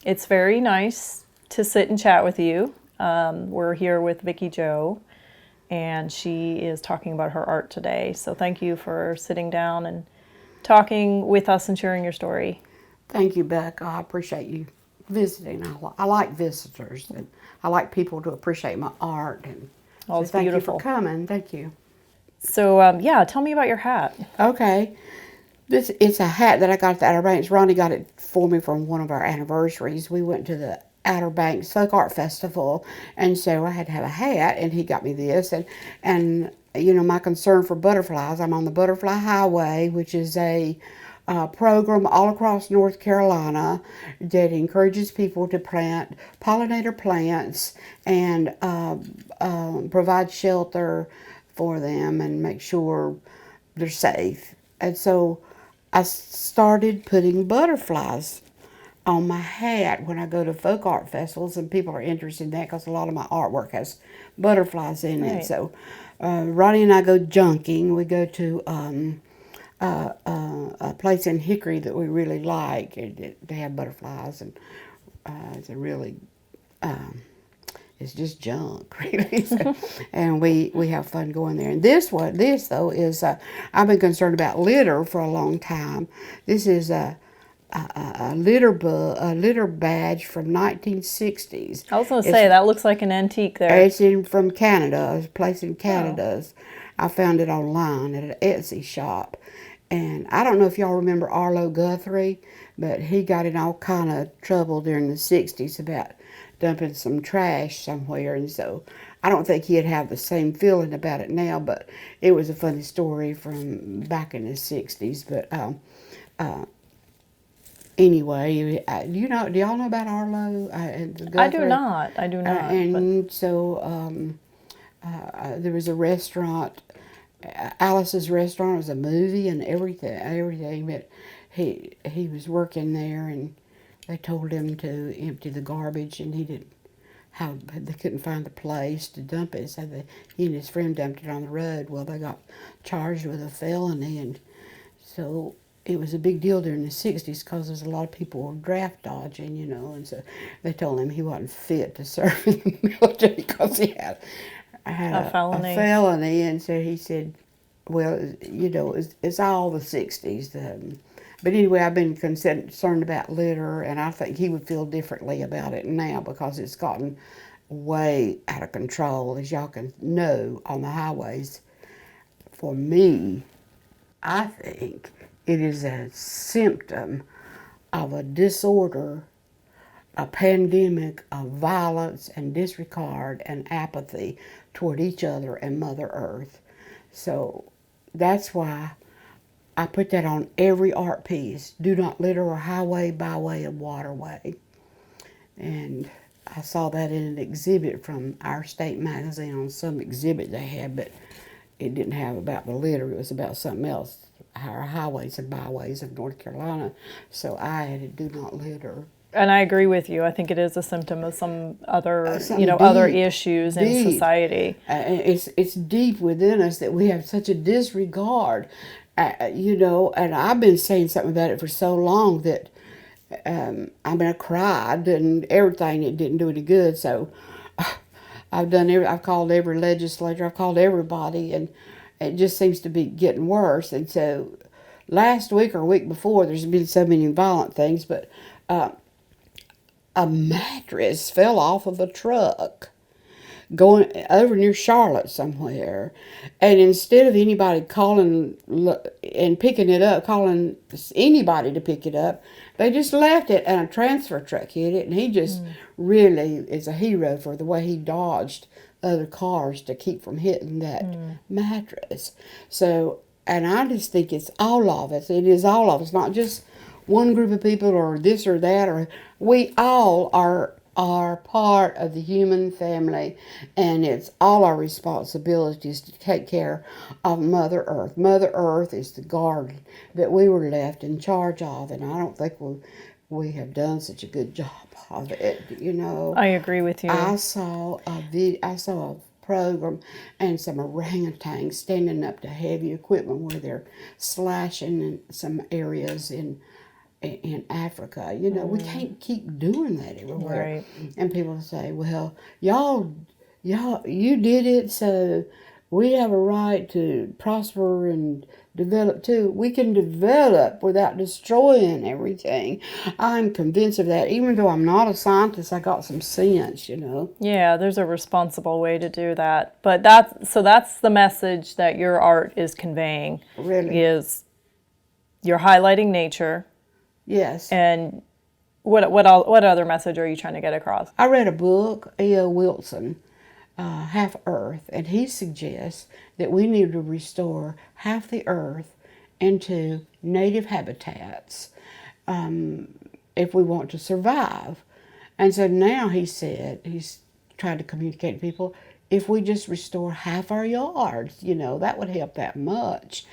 It's very nice to sit and chat with you. We're here with Vickie Jo, and she is talking about her art today. So thank you for sitting down and talking with us and sharing your story. Thank you, Beck. I appreciate you visiting. I like visitors, and I like people to appreciate my art. And Oh, so it's thank you for beautiful. coming. Thank you. So yeah, tell me about your hat. Okay. It's a hat that I got at the Outer Banks. Ronnie got it for me from one of our anniversaries. We went to the Outer Banks Folk Art Festival, and so I had to have a hat, and he got me this. And you know, my concern for butterflies, I'm on the Butterfly Highway, which is a program all across North Carolina that encourages people to plant pollinator plants and provide shelter for them and make sure they're safe. And so I started putting butterflies on my hat when I go to folk art festivals, and people are interested in that because a lot of my artwork has butterflies in it. Right. So Ronnie and I go junking. We go to a place in Hickory that we really like. They have butterflies, and it's a really it's just junk, really. So, and we have fun going there. And this though is I've been concerned about litter for a long time. This is a litter badge from 1960s. I was going to It's say, that looks like an antique there. it's in from Canada. It's a place in Oh. Canada. I found it online at an Etsy shop. And I don't know if y'all remember Arlo Guthrie, but he got in all kind of trouble during the 60s about dumping some trash somewhere. And so I don't think he'd have the same feeling about it now, but it was a funny story from back in the 60s. But anyway, do y'all know about Arlo and the I do Guthrie? not. I do not. But And so there was a restaurant, Alice's Restaurant. It was a movie and everything. But he was working there, and they told him to empty the garbage, and he didn't. How they couldn't find the place to dump it, so he and his friend dumped it on the road. Well, they got charged with a felony, and so it was a big deal during the 60s because there's a lot of people were draft dodging, and so they told him he wasn't fit to serve in the military because he had a a felony. felony. And so he said, well, it's all the 60s. But anyway, I've been concerned about litter, and I think he would feel differently about it now because it's gotten way out of control, as y'all can know, on the highways. For me, I think it is a symptom of a disorder, a pandemic of violence and disregard and apathy toward each other and Mother Earth. So that's why I put that on every art piece. Do not litter a highway, byway, and waterway. And I saw that in an exhibit from our state magazine on some exhibit they had, but it didn't have about the litter. It was about something else, our highways and byways of North Carolina. So I added do not litter. And I agree with you. I think it is a symptom of some other, Something other deep, issues in deep. society. It's deep within us that we have such a disregard, and I've been saying something about it for so long that I cried and everything. It didn't do any good. So I've called every legislator. I've called everybody, and it just seems to be getting worse. And so last week or week before, there's been so many violent things, but a mattress fell off of a truck going over near Charlotte somewhere, and instead of anybody calling and picking it up, calling anybody to pick it up, they just left it, and a transfer truck hit it, and he just really is a hero for the way he dodged other cars to keep from hitting that mattress. So, and I just think it's all of us. It is all of us, not just one group of people or this or that, or we all are part of the human family, and it's all our responsibilities to take care of Mother Earth. Mother Earth is the garden that we were left in charge of, and I don't think we have done such a good job of it. I agree with you. I saw a program and some orangutans standing up to heavy equipment where they're slashing in some areas in in Africa. You know, we can't keep doing that everywhere. Right. And people say, well, y'all, you did it, so we have a right to prosper and develop too. We can develop without destroying everything. I'm convinced of that. Even though I'm not a scientist, I got some sense, you know. Yeah, there's a responsible way to do that. But that's the message that your art is conveying. Really. Is you're highlighting nature. Yes. And what other message are you trying to get across? I read a book, E.O. Wilson, Half Earth, and he suggests that we need to restore half the earth into native habitats if we want to survive. And so now he said, he's trying to communicate to people, if we just restore half our yards, you know, that would help that much.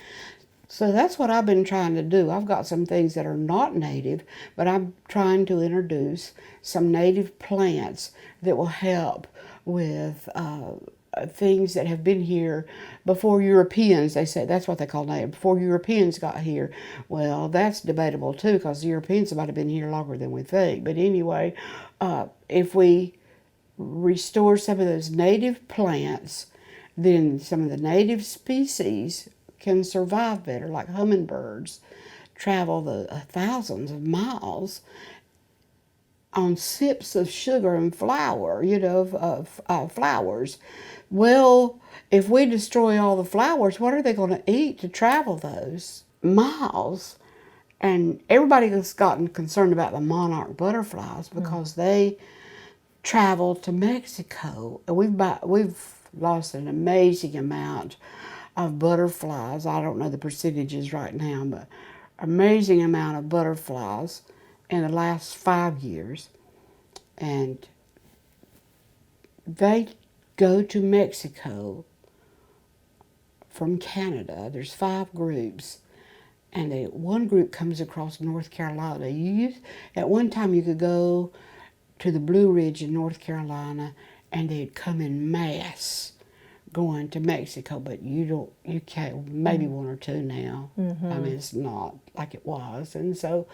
So that's what I've been trying to do. I've got some things that are not native, but I'm trying to introduce some native plants that will help with things that have been here before Europeans. They say that's what they call native, before Europeans got here. Well, that's debatable too, because the Europeans might have been here longer than we think. But anyway, if we restore some of those native plants, then some of the native species can survive better, like hummingbirds travel the thousands of miles on sips of sugar and flour, you know, of flowers. Well, if we destroy all the flowers, what are they going to eat to travel those miles? And everybody has gotten concerned about the monarch butterflies because they travel to Mexico. And we've lost an amazing amount of butterflies. I don't know the percentages right now, but amazing amount of butterflies in the last 5 years. And they go to Mexico from Canada. There's 5 groups, and one group comes across North Carolina. At one time you could go to the Blue Ridge in North Carolina, and they'd come in mass going to Mexico, but you can't, maybe 1 or 2 now. I mean, it's not like it was. And so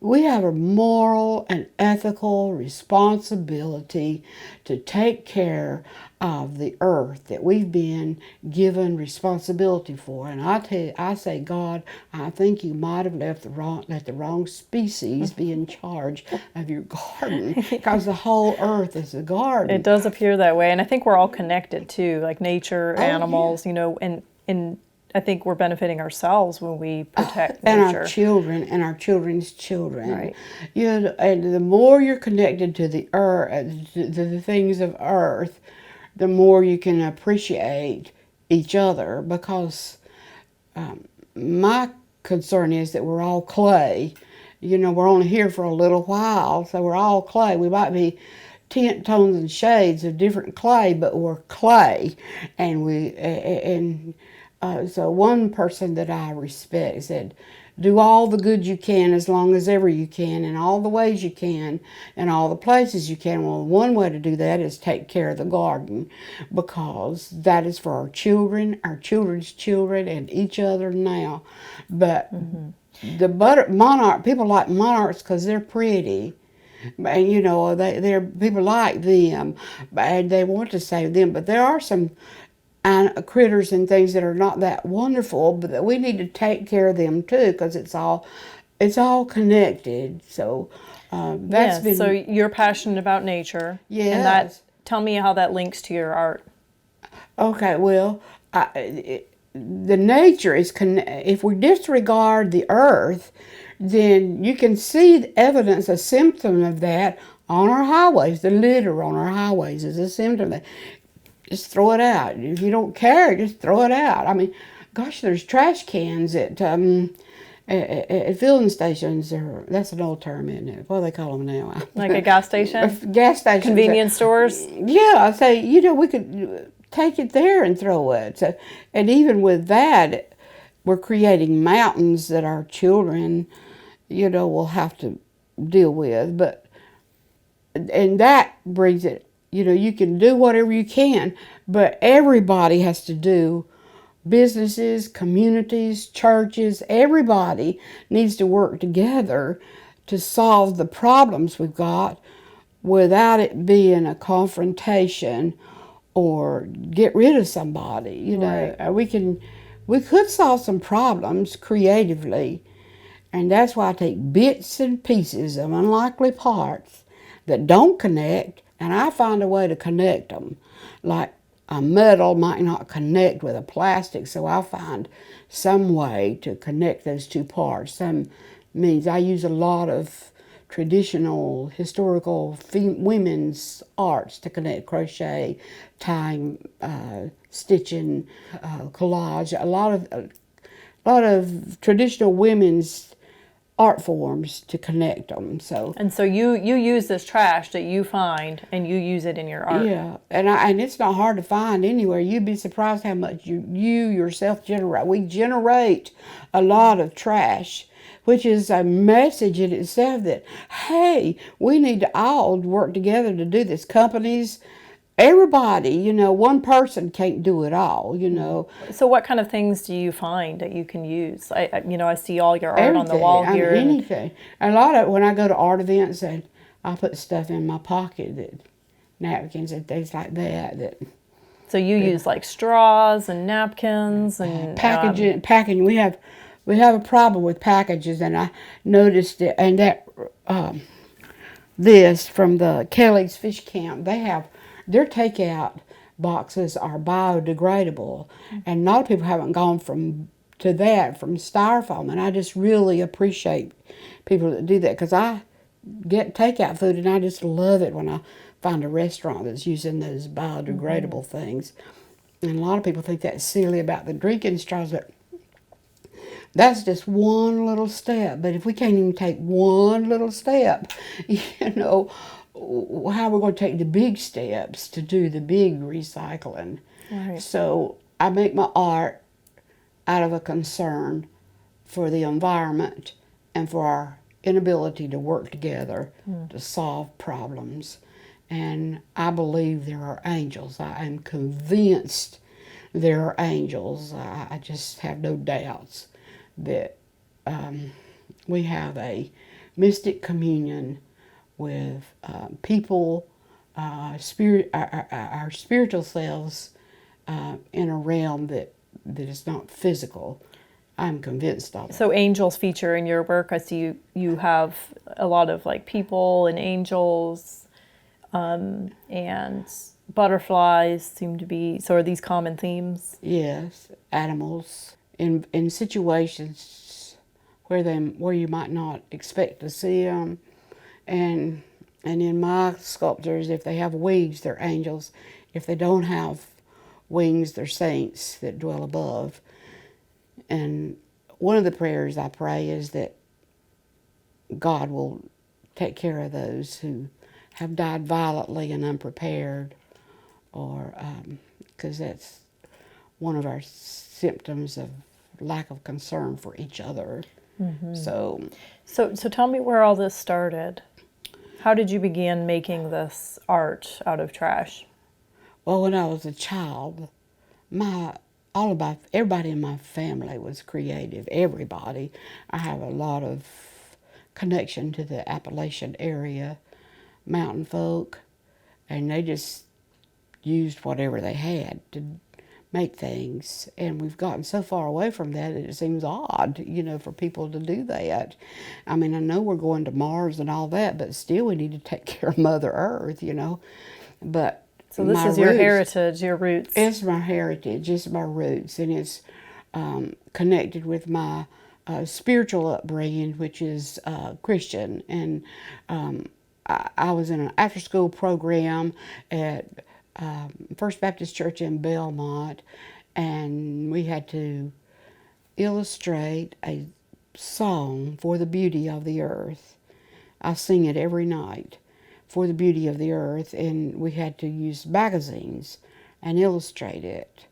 we have a moral and ethical responsibility to take care of the earth that we've been given responsibility for. And I say, God, I think you might have let the wrong species be in charge of your garden, because the whole earth is a garden. It does appear that way, and I think we're all connected too, like nature, animals, yeah. you know, and I think we're benefiting ourselves when we protect and nature. our children and our children's children. Right. You know, and the more you're connected to the earth, to the things of earth, the more you can appreciate each other. Because my concern is that we're all clay. You know, we're only here for a little while, so we're all clay. We might be tint, tones, and shades of different clay, but we're clay, and so one person that I respect said, do all the good you can as long as ever you can, in all the ways you can, in all the places you can. Well, one way to do that is take care of the garden, because that is for our children, our children's children, and each other now. But the monarch, people like monarchs because they're pretty. And you know, they're people like them, and they want to save them. But there are some critters and things that are not that wonderful, but that we need to take care of them too, because it's all connected. So that's been. So you're passionate about nature. Yes. And tell me how that links to your art. Okay, well, the nature is if we disregard the earth, then you can see the evidence, a symptom of that on our highways. The litter on our highways is a symptom of that. Just throw it out. If you don't care, just throw it out. I mean, gosh, there's trash cans at filling stations. That's an old term, isn't it? What do they call them now? Like a gas station? Gas stations. Convenience stores? Yeah, I say, you know, we could take it there and throw it. So, and even with that, we're creating mountains that our children, you know, will have to deal with. And that brings it. You know, you can do whatever you can, but everybody has to do businesses, communities, churches, everybody needs to work together to solve the problems we've got without it being a confrontation or get rid of somebody. You know, we could solve some problems creatively, and that's why I take bits and pieces of unlikely parts that don't connect, and I find a way to connect them. Like a metal might not connect with a plastic, so I'll find some way to connect those two parts. Some means I use a lot of traditional historical women's arts to connect: crochet, tying, stitching, collage. A lot of traditional women's art forms to connect them. So And so you use this trash that you find and you use it in your art. yeah, and it's not hard to find anywhere. You'd be surprised how much you yourself generate. We generate a lot of trash, which is a message in itself that, hey, we need to all work together to do this. Companies, everybody, you know, one person can't do it all, you know. So what kind of things do you find that you can use? I see all your art on the Everything. wall I mean, here. anything. A lot of, when I go to art events, and I put stuff in my pocket, that napkins and things like that. So you use like straws and napkins and Packing. We have a problem with packages, and I noticed it. And that this from the Kelly's Fish Camp, they have their takeout boxes are biodegradable, and a lot of people haven't gone from styrofoam, and I just really appreciate people that do that, because I get takeout food and I just love it when I find a restaurant that's using those biodegradable things. And a lot of people think that's silly about the drinking straws, but that's just one little step. But if we can't even take one little step, you know, how are we going to take the big steps to do the big recycling? Right. So I make my art out of a concern for the environment and for our inability to work together to solve problems. And I believe there are angels. I am convinced there are angels. I just have no doubts that we have a mystic communion with people, our spiritual selves in a realm that is not physical. I'm convinced of it. So angels feature in your work. I see you have a lot of like people and angels, and butterflies seem to be. So are these common themes? Yes, animals in situations where you might not expect to see them, and in my sculptures, if they have wings, they're angels. If they don't have wings, they're saints that dwell above. And one of the prayers I pray is that God will take care of those who have died violently and unprepared, or because that's one of our symptoms of lack of concern for each other. Mm-hmm. So tell me where all this started. How did you begin making this art out of trash? Well, when I was a child, everybody in my family was creative. Everybody. I have a lot of connection to the Appalachian area, mountain folk, and they just used whatever they had to make things. And we've gotten so far away from that it seems odd, you know, for people to do that. I mean, I know we're going to Mars and all that, but still we need to take care of Mother Earth, you know. But so this is your heritage, your roots. It's my heritage, it's my roots, and it's connected with my spiritual upbringing, which is Christian. And I was in an after-school program at First Baptist Church in Belmont, and we had to illustrate a song for the beauty of the earth. I sing it every night, for the beauty of the earth, and we had to use magazines and illustrate it.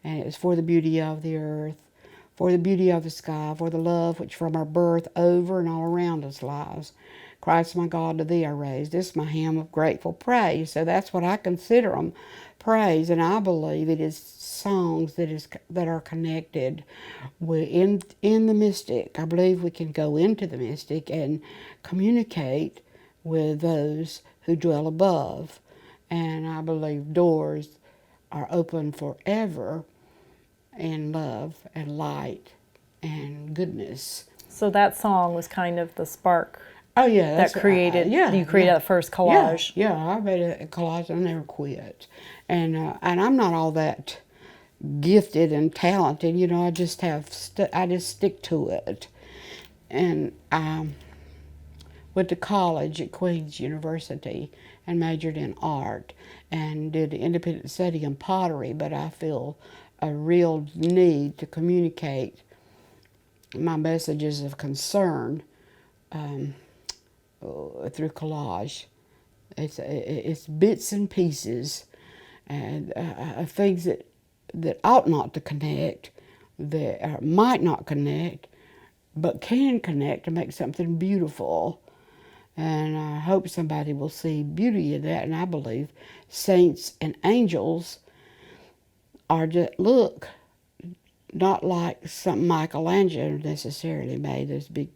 And it was for the beauty of the earth, for the beauty of the sky, for the love which from our birth over and all around us lies. Christ my God, to thee I raise. This is my hymn of grateful praise. So that's what I consider them, praise. And I believe it is songs that are connected in the mystic. I believe we can go into the mystic and communicate with those who dwell above. And I believe doors are open forever in love and light and goodness. So that song was kind of the spark. Oh yeah, that created. You created that first collage. Yeah, I made a collage. I never quit, and I'm not all that gifted and talented. I just I just stick to it, and went to college at Queen's University and majored in art and did independent study in pottery. But I feel a real need to communicate my messages of concern through collage. It's bits and pieces and things that ought not to connect, that might not connect, but can connect to make something beautiful. And I hope somebody will see beauty in that. And I believe saints and angels are just, look, not like something Michelangelo necessarily made, those big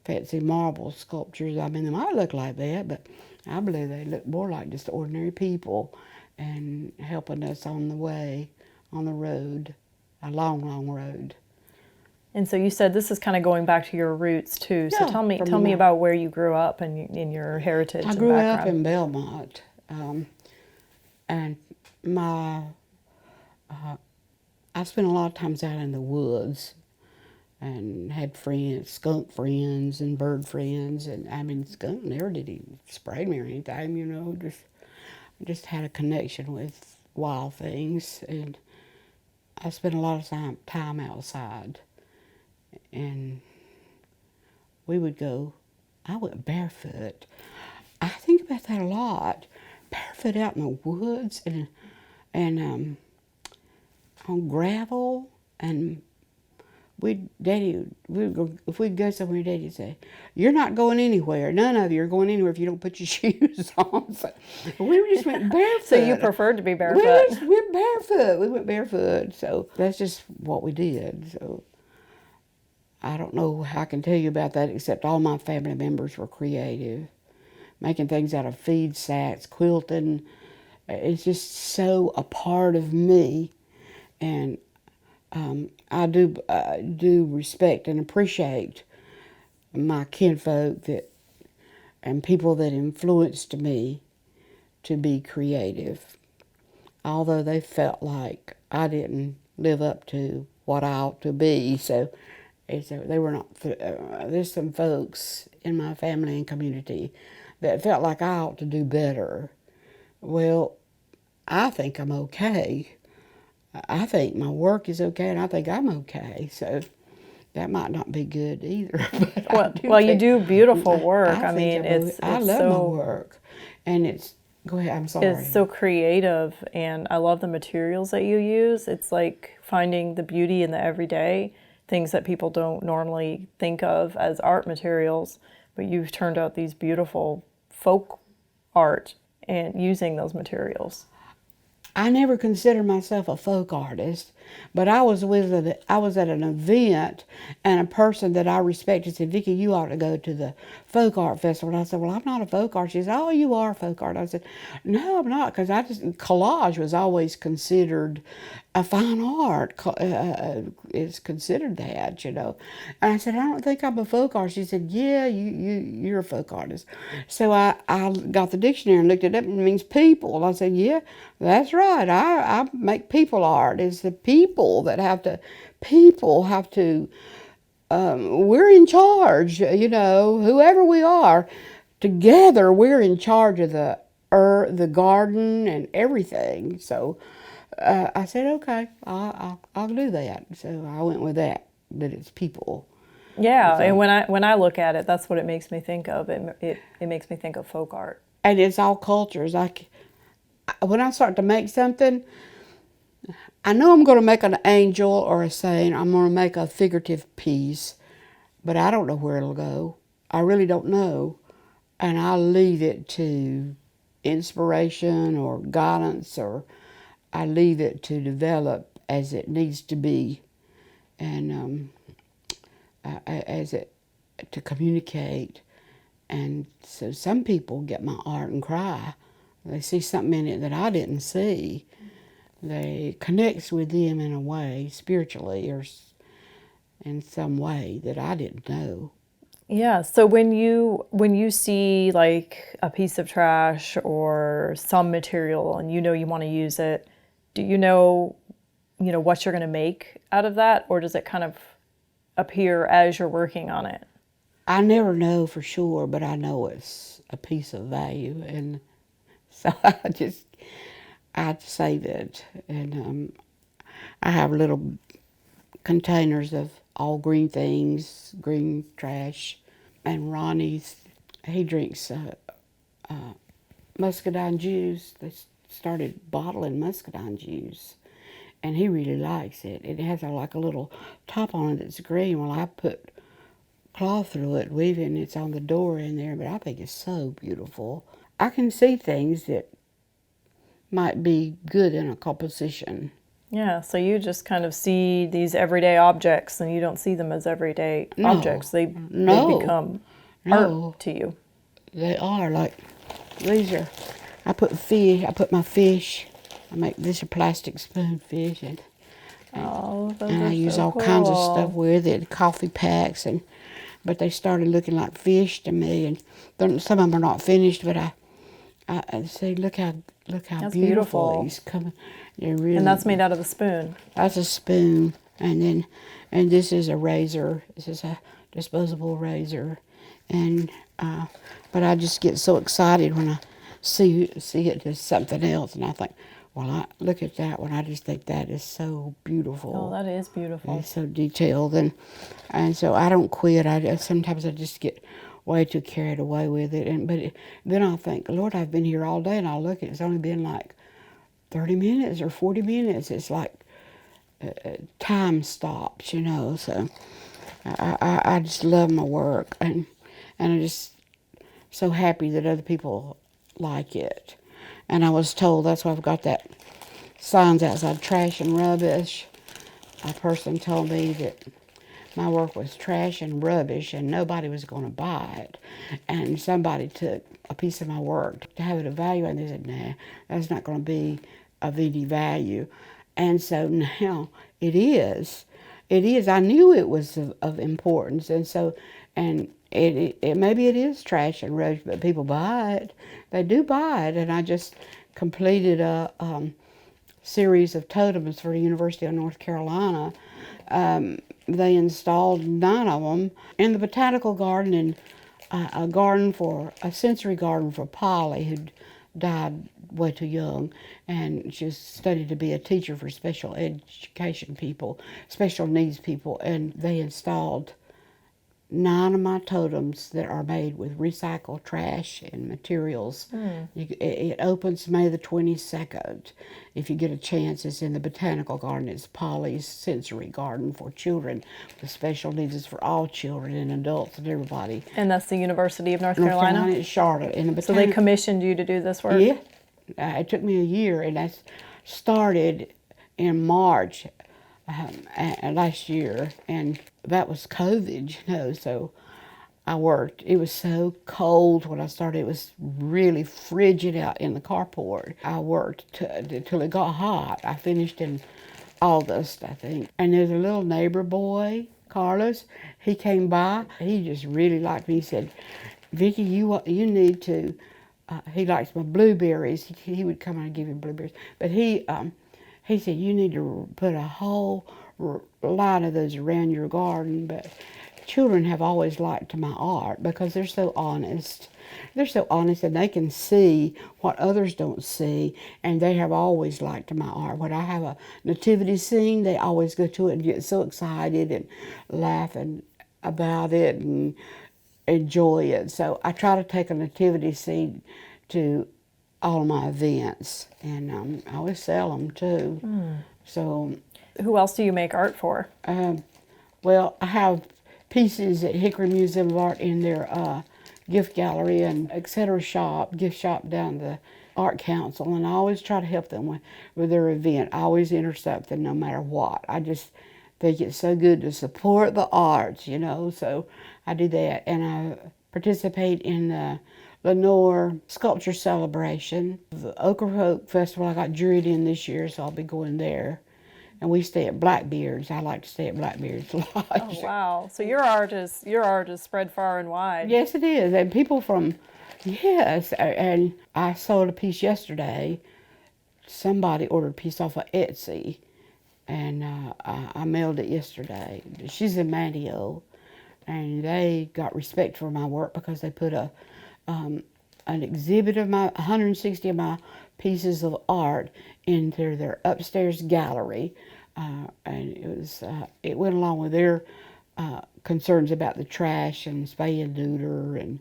fancy marble sculptures. I mean, they might look like that, but I believe they look more like just ordinary people and helping us on the way, on the road, a long, long road. And so you said this is kind of going back to your roots too. So Yeah, tell me about where you grew up and in your heritage. I grew up in Belmont, and I spent a lot of times out in the woods and had friends, skunk friends and bird friends. And I mean, skunk never did he spray me or anything, just had a connection with wild things. And I spent a lot of time outside. And we would go, I went barefoot. I think about that a lot. Barefoot out in the woods and on gravel, and if we'd go somewhere, Daddy would say, "You're not going anywhere. None of you are going anywhere if you don't put your shoes on." So we just went barefoot. So you preferred to be barefoot? We went barefoot. We went barefoot. So that's just what we did. So I don't know how I can tell you about that, except all my family members were creative, making things out of feed sacks, quilting. It's just so a part of me. And I do respect and appreciate my kinfolk and people that influenced me to be creative, although they felt like I didn't live up to what I ought to be. So they were not. There's some folks in my family and community that felt like I ought to do better. Well, I think I'm okay. I think my work is okay, and I think I'm okay. So that might not be good either. But you do beautiful work. I love my work, and it's. Go ahead. I'm sorry. It's so creative, and I love the materials that you use. It's like finding the beauty in the everyday things that people don't normally think of as art materials. But you've turned out these beautiful folk art and using those materials. I never considered myself a folk artist, but I was at an event, and a person that I respected said, "Vickie, you ought to go to the folk art festival." And I said, "Well, I'm not a folk artist." She said, "Oh, you are folk art." I said, "No, I'm not," because collage was always considered a fine art. It's considered that, And I said, "I don't think I'm a folk artist." She said, "Yeah, you're a folk artist." So I got the dictionary and looked it up, and it means people. And I said, "Yeah, that's right. I make people art. It's the people that have to. We're in charge. Whoever we are, together we're in charge of the earth, the garden, and everything." So I said, "Okay, I'll do that." So I went with that it's people. Yeah, so, and when I look at it, that's what it makes me think of. It makes me think of folk art. And it's all cultures. When I start to make something, I know I'm going to make an angel or a saint. I'm going to make a figurative piece, but I don't know where it'll go. I really don't know. and I leave it to inspiration or guidance, or I leave it to develop as it needs to be, and as it to communicate. And so some people get my art and cry. They see something in it that I didn't see. They connects with them in a way, spiritually, or in some way that I didn't know. Yeah. So when you see like a piece of trash or some material and you want to use it, do you know what you're going to make out of that, or does it kind of appear as you're working on it? I never know for sure, but I know it's a piece of value, and so I save it, and I have little containers of all green things, green trash, and Ronnie's, he drinks muscadine juice. They started bottling muscadine juice, and he really likes it. It has like a little top on it that's green. Well, I put cloth through it, weaving. It's on the door in there, but I think it's so beautiful. I can see things that might be good in a composition. Yeah, so you just kind of see these everyday objects and you don't see them as everyday No, objects. They no, become no. art to you. They are like, these are, I put my fish, I make this a plastic spoon fish, and Oh, those I are use so all kinds of cool. stuff with it, coffee packs, but they started looking like fish to me, and some of them are not finished, but I say, look how That's beautiful beautiful. these come. They're And that's really. made out of the spoon. That's a spoon, and this is a razor. This is a disposable razor, and but I just get so excited when I see it as something else, and I think, well, I look at that one. I just think that is so beautiful. Oh, that is beautiful. It's so detailed, and so I don't quit. Sometimes I just get way too carried away with it, then I think, Lord, I've been here all day, and I look, it's only been like 30 minutes or 40 minutes. It's like time stops, so I just love my work, and I'm just so happy that other people like it. And I was told, that's why I've got that signs outside, trash and rubbish. A person told me that my work was trash and rubbish and nobody was going to buy it. And somebody took a piece of my work to have it evaluated, and they said, nah, that's not going to be of any value. And so now it is. It is. I knew it was of importance, and so, and it maybe it is trash and rubbish, but people buy it. They do buy it, and I just completed a series of totems for the University of North Carolina. They installed 9 of them in the botanical garden, and a sensory garden for Polly, who died way too young, and she studied to be a teacher for special education people, special needs people, and they installed 9 of my totems that are made with recycled trash and materials. It opens May the 22nd. If you get a chance, it's in the botanical garden. It's Polly's sensory garden for children with special needs. It's for all children and adults and everybody. And that's the University of North North Carolina? Carolina, it's Charlotte. In the So they commissioned you to do this work? Yeah. It took me a year, and I started in March last year, and that was COVID, so I worked. It was so cold when I started. It was really frigid out in the carport. I worked till it got hot. I finished in August, I think. And there's a little neighbor boy, Carlos. He came by. He just really liked me. He said, Vickie, you need to, he likes my blueberries. He would come and give me blueberries. But he said, you need to put a whole line of those around your garden. But children have always liked my art because they're so honest. They're so honest, and they can see what others don't see, and they have always liked my art. When I have a nativity scene, they always go to it and get so excited and laughing about it and enjoy it. So I try to take a nativity scene to all of my events, and I always sell them too. So, Who else do you make art for? well, I have pieces at Hickory Museum of Art in their gift gallery and etc. gift shop down the art council, and I always try to help them with their event. I always enter something no matter what. I just think it's so good to support the arts, you know, so I do that. And I participate in the Lenore Sculpture Celebration. The Oak Festival I got juried in this year, so I'll be going there. And we stay at Blackbeard's. I like to stay at Blackbeard's Lodge. Oh, wow. So your art is spread far and wide. Yes, it is. And people from, yes, and I sold a piece yesterday. Somebody ordered a piece off of Etsy, and I mailed it yesterday. She's in Manio, and they got respect for my work because they put an exhibit of my 160 of my pieces of art into their upstairs gallery, and it went along with their concerns about the trash and spay and neuter, and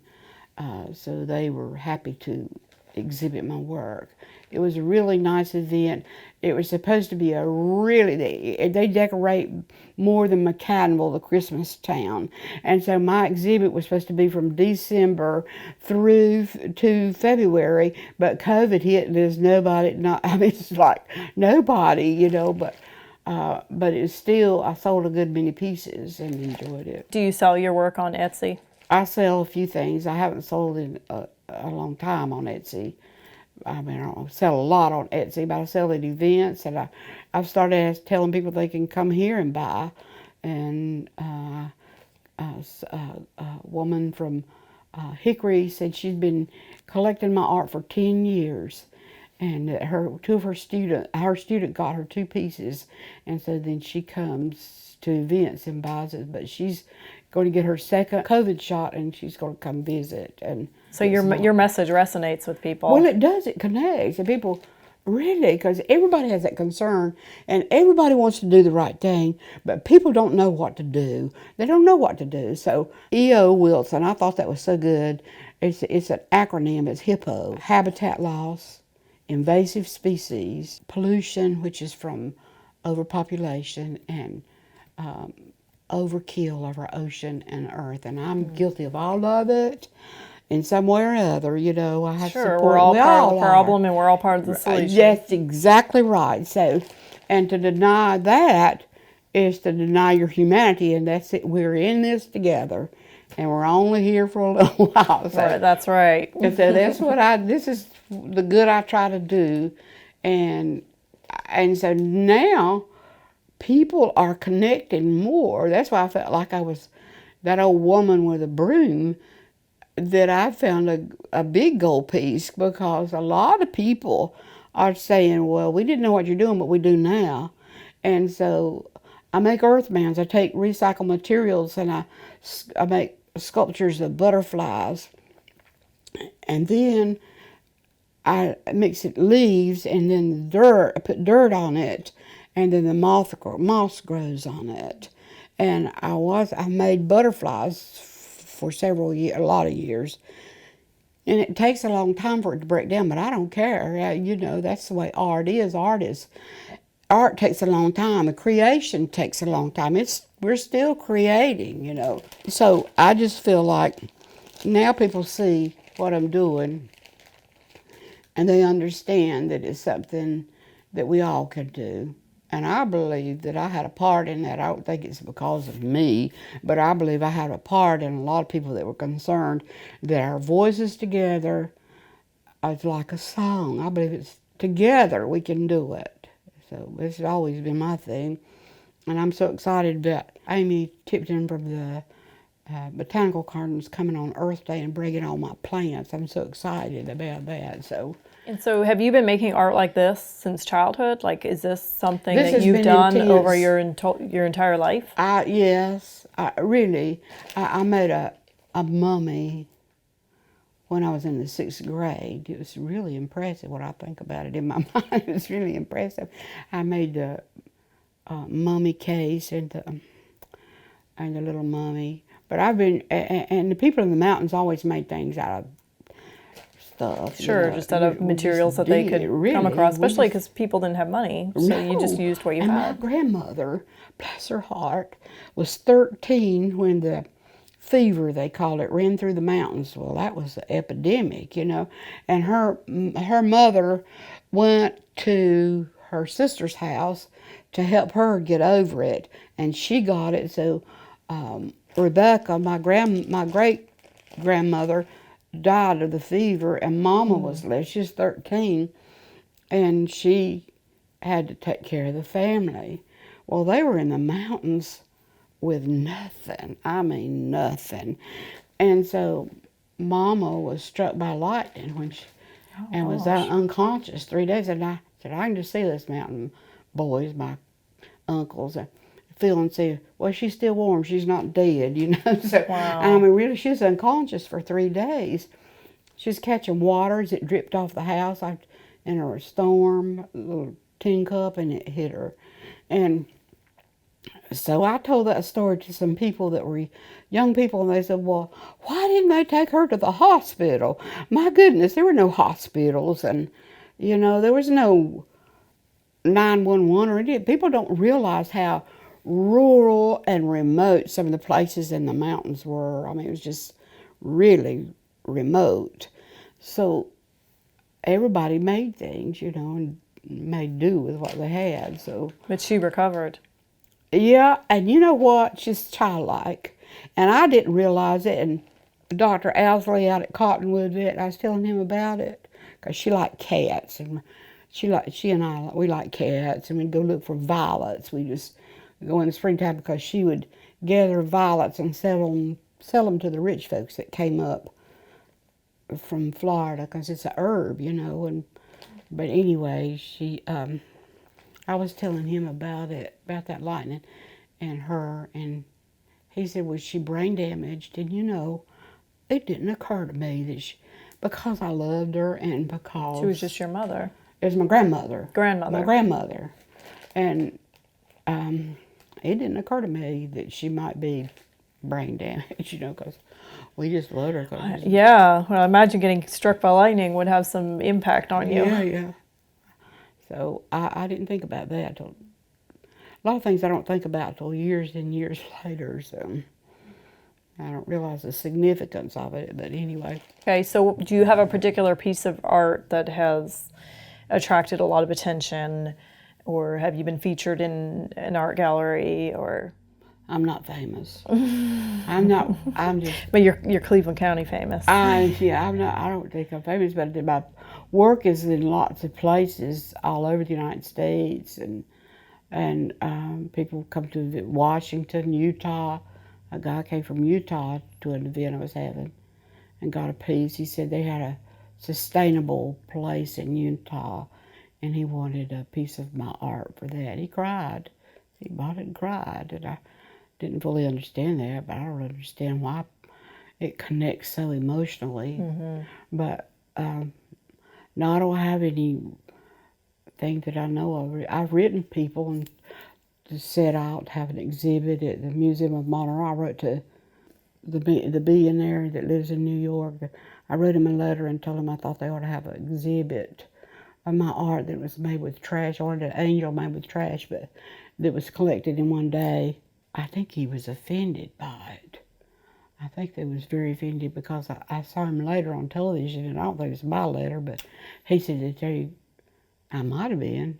so they were happy to exhibit my work. It was a really nice event. It was supposed to be they decorate more than McCannville, the Christmas town. And so my exhibit was supposed to be from December through to February, but COVID hit and there's it's like nobody, you know, but it's still, I sold a good many pieces and enjoyed it. Do you sell your work on Etsy? I sell a few things. I haven't sold in a long time on Etsy. I mean, I don't sell a lot on Etsy, but I sell at events, and I've started telling people they can come here and buy. And a woman from Hickory said she's been collecting my art for 10 years, and her student got her 2 pieces, and so then she comes to events and buys it. But she's going to get her second COVID shot, and she's going to come visit. And so your message resonates with people. Well, it does. It connects, and people really, because everybody has that concern, and everybody wants to do the right thing, but people don't know what to do. They don't know what to do. So E.O. Wilson, I thought that was so good. It's an acronym. It's HIPPO: habitat loss, invasive species, pollution, which is from overpopulation, and overkill of our ocean and earth. And I'm guilty of all of it in some way or other, you know. I have support. We're all part of the problem, and we're all part of the solution. That's exactly right. So, and to deny that is to deny your humanity, and that's it. We're in this together, and we're only here for a little while. So, right, that's right. And so that's this is the good I try to do, and so now people are connecting more. That's why I felt like I was that old woman with a broom, that I found a big gold piece, because a lot of people are saying, well, we didn't know what you're doing, but we do now. And so I make earth mounds. I take recycled materials, and I make sculptures of butterflies. And then I mix it leaves, and then dirt. I put dirt on it, and then the moss grows on it. And I made butterflies for a lot of years. And it takes a long time for it to break down, but I don't care. You know, that's the way art is. Art takes a long time. The creation takes a long time. We're still creating, you know. So I just feel like now people see what I'm doing, and they understand that it's something that we all can do. And I believe that I had a part in that. I don't think it's because of me, but I believe I had a part in a lot of people that were concerned that our voices together is like a song. I believe it's together we can do it. So this has always been my thing. And I'm so excited that Amy Tipton from the Botanical Gardens coming on Earth Day and bringing all my plants. I'm so excited about that. And so have you been making art like this since childhood? Like, is this something that you've done over your entire life? Yes, really. I made a mummy when I was in the 6th grade. It was really impressive when I think about it in my mind. It was really impressive. I made the mummy case and the little mummy. But and the people in the mountains always made things out of stuff. Sure, just out of materials that they could come across, especially because people didn't have money, so you just used what you had. My grandmother, bless her heart, was 13 when the fever, they called it, ran through the mountains. Well, that was an epidemic, you know. And her mother went to her sister's house to help her get over it, and she got it. So Rebecca, my great grandmother, died of the fever, and Mama was left. She was 13, and she had to take care of the family. Well, they were in the mountains with nothing. I mean, nothing. And so Mama was struck by lightning when she was unconscious 3 days. And I said, I can just see this mountain boys, my uncles, feel and see, well, she's still warm. She's not dead, you know. So, I mean, really, she was unconscious for 3 days. She was catching water as it dripped off the house in a storm, a little tin cup, and it hit her. And so I told that story to some people that were young people, and they said, well, why didn't they take her to the hospital? My goodness, there were no hospitals, and, you know, there was no 911 or anything. People don't realize how rural and remote some of the places in the mountains were. I mean, it was just really remote. So everybody made things, you know, and made do with what they had. So, but she recovered. Yeah, and you know what? She's childlike. And I didn't realize it. And Dr. Owsley out at Cottonwood Vet, I was telling him about it, because she liked cats. And she and I, we like cats. And we'd go look for violets. We just go in the springtime, because she would gather violets and sell them to the rich folks that came up from Florida, because it's a herb, you know. But anyway, I was telling him about that lightning and her, and he said, was she brain damaged? And you know, it didn't occur to me that because I loved her, and because she was just your mother. It was my grandmother. My grandmother. And it didn't occur to me that she might be brain damaged, you know, because we just loved her. Yeah, well, I imagine getting struck by lightning would have some impact on you. Yeah. So I didn't think about that till a lot of things I don't think about till years and years later. So I don't realize the significance of it. But anyway. Okay, so do you have a particular piece of art that has attracted a lot of attention, or have you been featured in an art gallery, or? I'm not famous. I'm just. But you're Cleveland County famous. I'm not. I don't think I'm famous, but my work is in lots of places all over the United States, and people come to Washington, Utah. A guy came from Utah to an event I was having, and got a piece. He said they had a sustainable place in Utah, and he wanted a piece of my art for that. He cried. He bought it and cried, and I didn't fully understand that, but I don't understand why it connects so emotionally. Mm-hmm. But no, I don't have anything that I know of. I've written people and to set out to have an exhibit at the Museum of Modern Art. I wrote to the billionaire that lives in New York. I wrote him a letter and told him I thought they ought to have an exhibit of my art that was made with trash. I wanted an angel made with trash, but that was collected in one day. I think he was offended by it. I think they was very offended, because I saw him later on television, and I don't think it's my letter, but he said that it might have been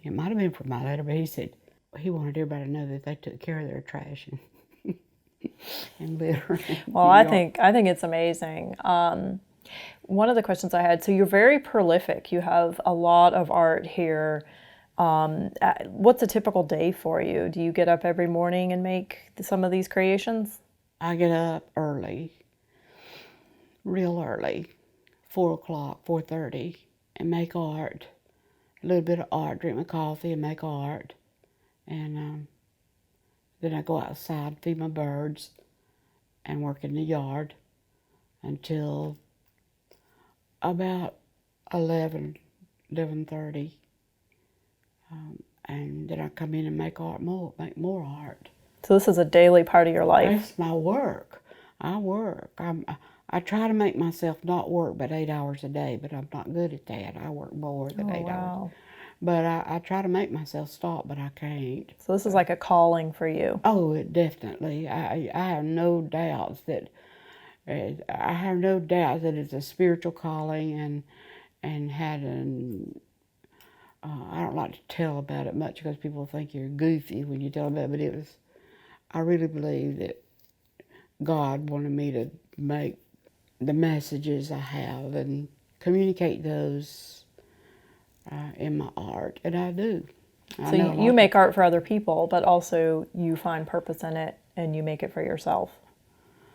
from my letter, but he said he wanted everybody to know that they took care of their trash and litter. Well, I think it's amazing. One of the questions I had, so you're very prolific. You have a lot of art here. What's a typical day for you? Do you get up every morning and make some of these creations? I get up early, real early, 4 o'clock, 4:30, and make art. A little bit of art, drink my coffee and make art. And then I go outside, feed my birds, and work in the yard until about 11:30. And then I come in and make more art. So this is a daily part of your life. That's my work. I work. I try to make myself not work but 8 hours a day, but I'm not good at that. I work more than 8 hours. But I try to make myself stop, but I can't. So this is like a calling for you. Oh, definitely. I have no doubts that I have no doubt that it's a spiritual calling, and had an I don't like to tell about it much because people think you're goofy when you tell them about it, but it was, I really believe that God wanted me to make the messages I have and communicate those in my art, and I do. I So know a you lot. make art for other people, but also you find purpose in it and you make it for yourself.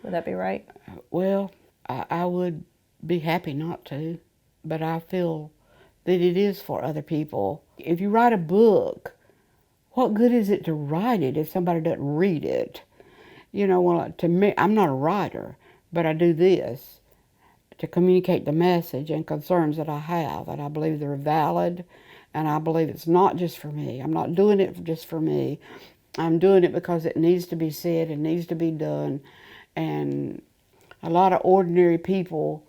Would that be right? Well, I would be happy not to, but I feel that it is for other people. If you write a book, what good is it to write it if somebody doesn't read it? Well, to me, I'm not a writer, but I do this to communicate the message and concerns that I have, and I believe they're valid, and I believe it's not just for me. I'm not doing it just for me. I'm doing it because it needs to be said and needs to be done, and a lot of ordinary people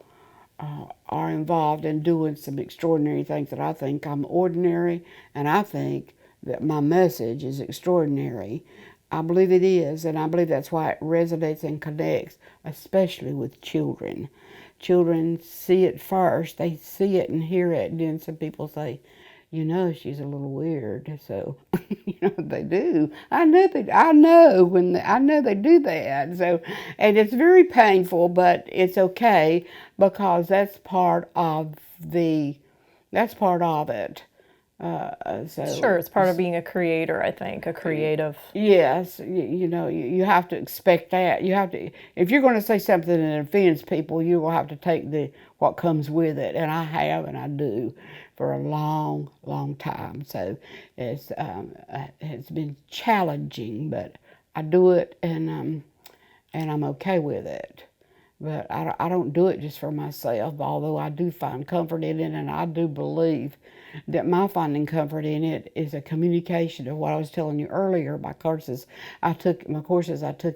are involved in doing some extraordinary things that I think I'm ordinary, and I think that my message is extraordinary. I believe it is, and I believe that's why it resonates and connects, especially with children. Children see it first. They see it and hear it, and then some people say, she's a little weird. So, they do. I know they do that. So, and it's very painful, but it's okay because that's part of it. Sure, it's part of being a creator, I think, a creative. Yes, you have to expect that. You have to, if you're going to say something that offends people, you will have to take what comes with it, and I have, and I do, for a long, long time. So it's been challenging, but I do it, and I'm okay with it. But I don't do it just for myself, although I do find comfort in it, and I do believe that my finding comfort in it is a communication of what I was telling you earlier. My courses I took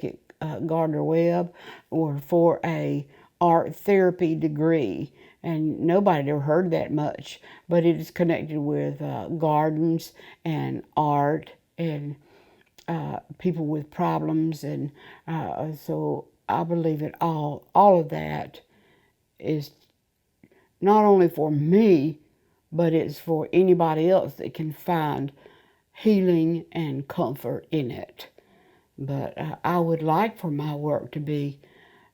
at Gardner Webb were for a art therapy degree, and nobody ever heard that much, but it is connected with gardens and art and people with problems, and so I believe that all of that is not only for me, but it's for anybody else that can find healing and comfort in it. But I would like for my work to be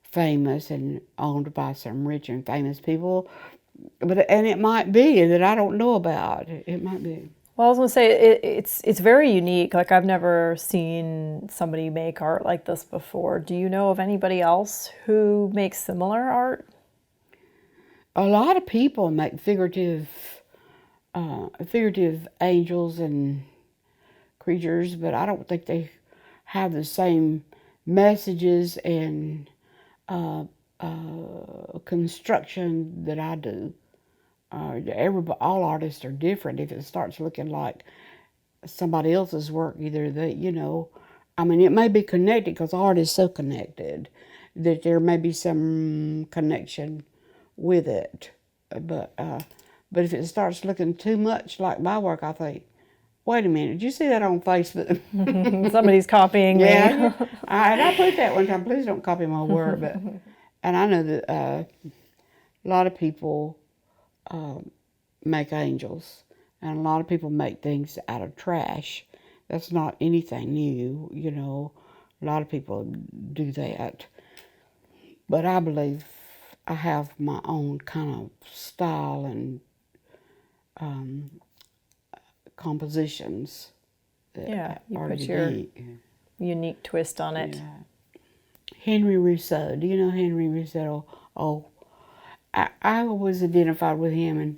famous and owned by some rich and famous people, and it might be that I don't know about. It might be. Well, I was going to say it's very unique. Like I've never seen somebody make art like this before. Do you know of anybody else who makes similar art? A lot of people make figurative angels and creatures, but I don't think they have the same messages and construction that I do. All artists are different. If it starts looking like somebody else's work, either it may be connected because art is so connected that there may be some connection with it. But if it starts looking too much like my work, I think, wait a minute, did you see that on Facebook? Somebody's copying me. Yeah, and I put that one time. Please don't copy my work. And I know that a lot of people make angels, and a lot of people make things out of trash. That's not anything new, A lot of people do that. But I believe I have my own kind of style and compositions that you are put unique. your unique twist on it. Yeah. Henry Russo. Do you know Henry Russo? Oh, I was identified with him, and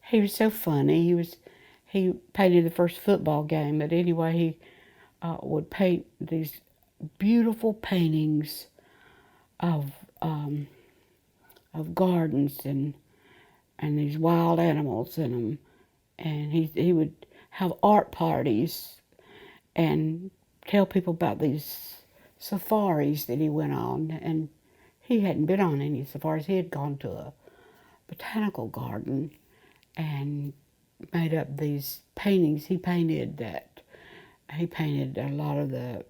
he was so funny. He painted the first football game, but anyway, he would paint these beautiful paintings of gardens and these wild animals in them, and he would have art parties and tell people about these safaris that he went on, and he hadn't been on any safaris. He had gone to a botanical garden and made up these paintings. He painted a lot of the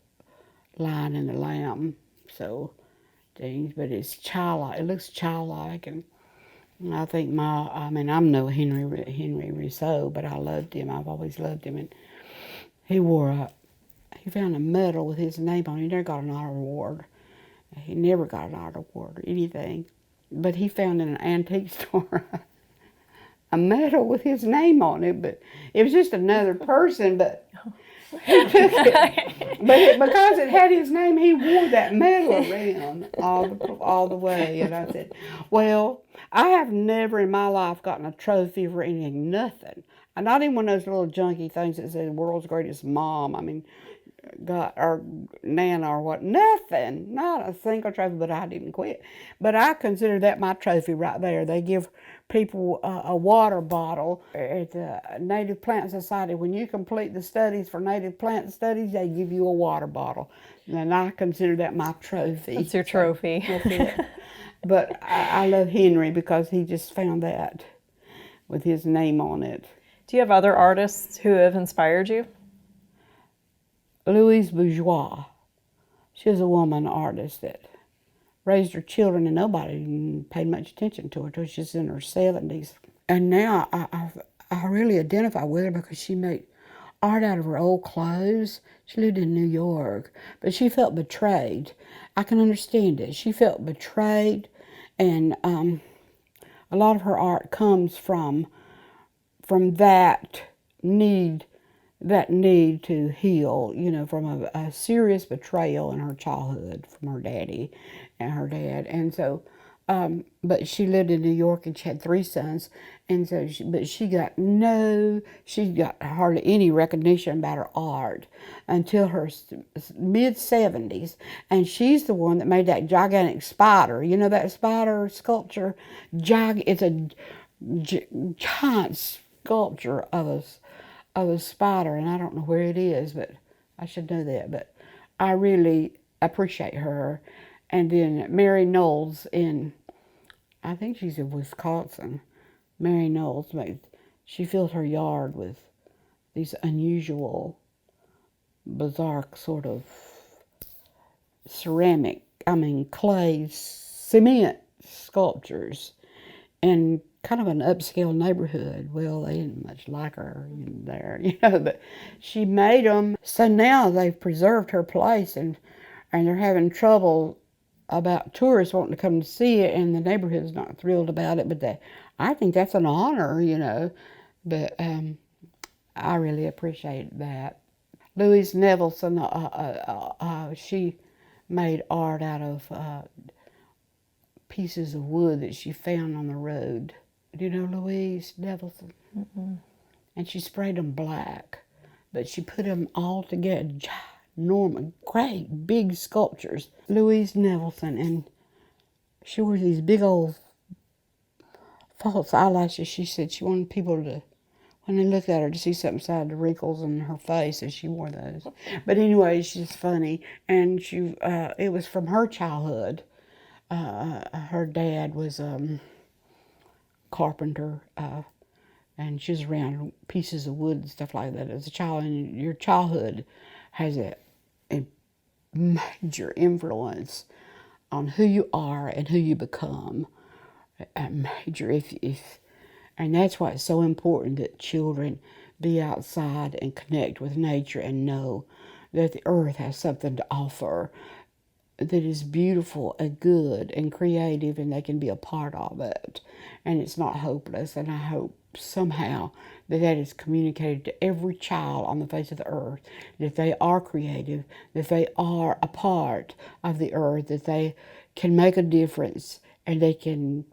Lion and the Lamb. So things, but it's childlike. It looks childlike, and I think I'm no Henry Russo, but I loved him. I've always loved him, and he found a medal with his name on it. He never got an art award. He never got an art award or anything, but he found in an antique store a medal with his name on it, but it was just another person, but he took it. But because it had his name, he wore that medal around all the way. And I said, well, I have never in my life gotten a trophy for anything, nothing. And not even one of those little junky things that says world's greatest mom. I mean, God, or Nana or what, nothing, not a single trophy, but I didn't quit. But I consider that my trophy right there. They give people a water bottle at the Native Plant Society. When you complete the studies for Native Plant Studies, they give you a water bottle. And I consider that my trophy. That's your trophy. That's it. But I love Henry because he just found that with his name on it. Do you have other artists who have inspired you? Louise Bourgeois. She was a woman artist that raised her children, and nobody paid much attention to her until she was in her 70s. And now I really identify with her because she made art out of her old clothes. She lived in New York, but she felt betrayed. I can understand it. She felt betrayed, and a lot of her art comes from that need to heal, from a serious betrayal in her childhood from her daddy and her dad. And so, but she lived in New York and she had 3 sons. And so, she got hardly any recognition about her art until her mid-70s. And she's the one that made that gigantic spider. You know that spider sculpture? It's a giant sculpture of a spider, and I don't know where it is, but I should know that. But I really appreciate her. And then Mary Knowles I think she's in Wisconsin. Mary Knowles she filled her yard with these unusual, bizarre sort of clay cement sculptures, and kind of an upscale neighborhood. Well, they didn't much like her in there, but she made them. So now they've preserved her place, and they're having trouble about tourists wanting to come to see it, and the neighborhood's not thrilled about it. But I think that's an honor, But I really appreciate that. Louise Nevelson, she made art out of pieces of wood that she found on the road. Do you know Louise Nevelson? Mm-mm. And she sprayed them black, but she put them all together, ginormous, great, big sculptures. Louise Nevelson, and she wore these big old false eyelashes. She said she wanted people to, when they looked at her, to see something inside the wrinkles in her face, and she wore those. But anyway, she's funny, and it was from her childhood. Her dad was carpenter, and she was around pieces of wood and stuff like that as a child. And your childhood has a major influence on who you are and who you become. A major, and that's why it's so important that children be outside and connect with nature and know that the earth has something to offer that is beautiful and good and creative, and they can be a part of it, and it's not hopeless. And I hope somehow that is communicated to every child on the face of the earth, that they are creative, that they are a part of the earth, that they can make a difference, and they can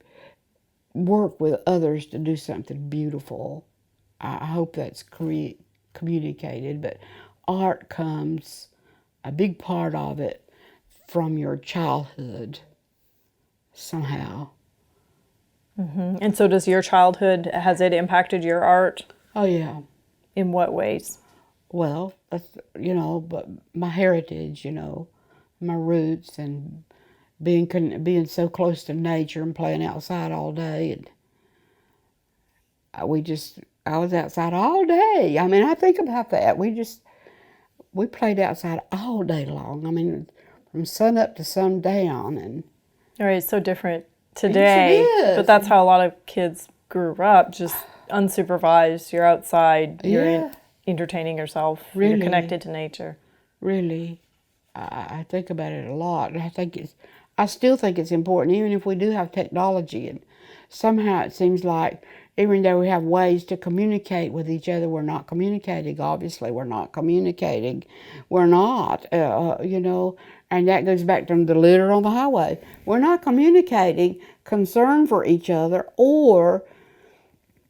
work with others to do something beautiful. I hope that's communicated. But art comes, a big part of it, from your childhood somehow. Mm-hmm. And so does your childhood, has it impacted your art? Oh, yeah. In what ways? Well, that's, but my heritage, my roots, and being so close to nature and playing outside all day. And I was outside all day. I think about that. We played outside all day long. from sun up to sundown. And All right, it's so different yes, today, it is. but that's how a lot of kids grew up, just unsupervised. You're outside, you're Yeah. entertaining yourself, Really. you're connected to nature. Really, I think about it a lot, and I still think it's important, even if we do have technology, and somehow it seems like even though we have ways to communicate with each other, we're not communicating. Obviously, we're not communicating. We're not, and that goes back to the litter on the highway. We're not communicating concern for each other, or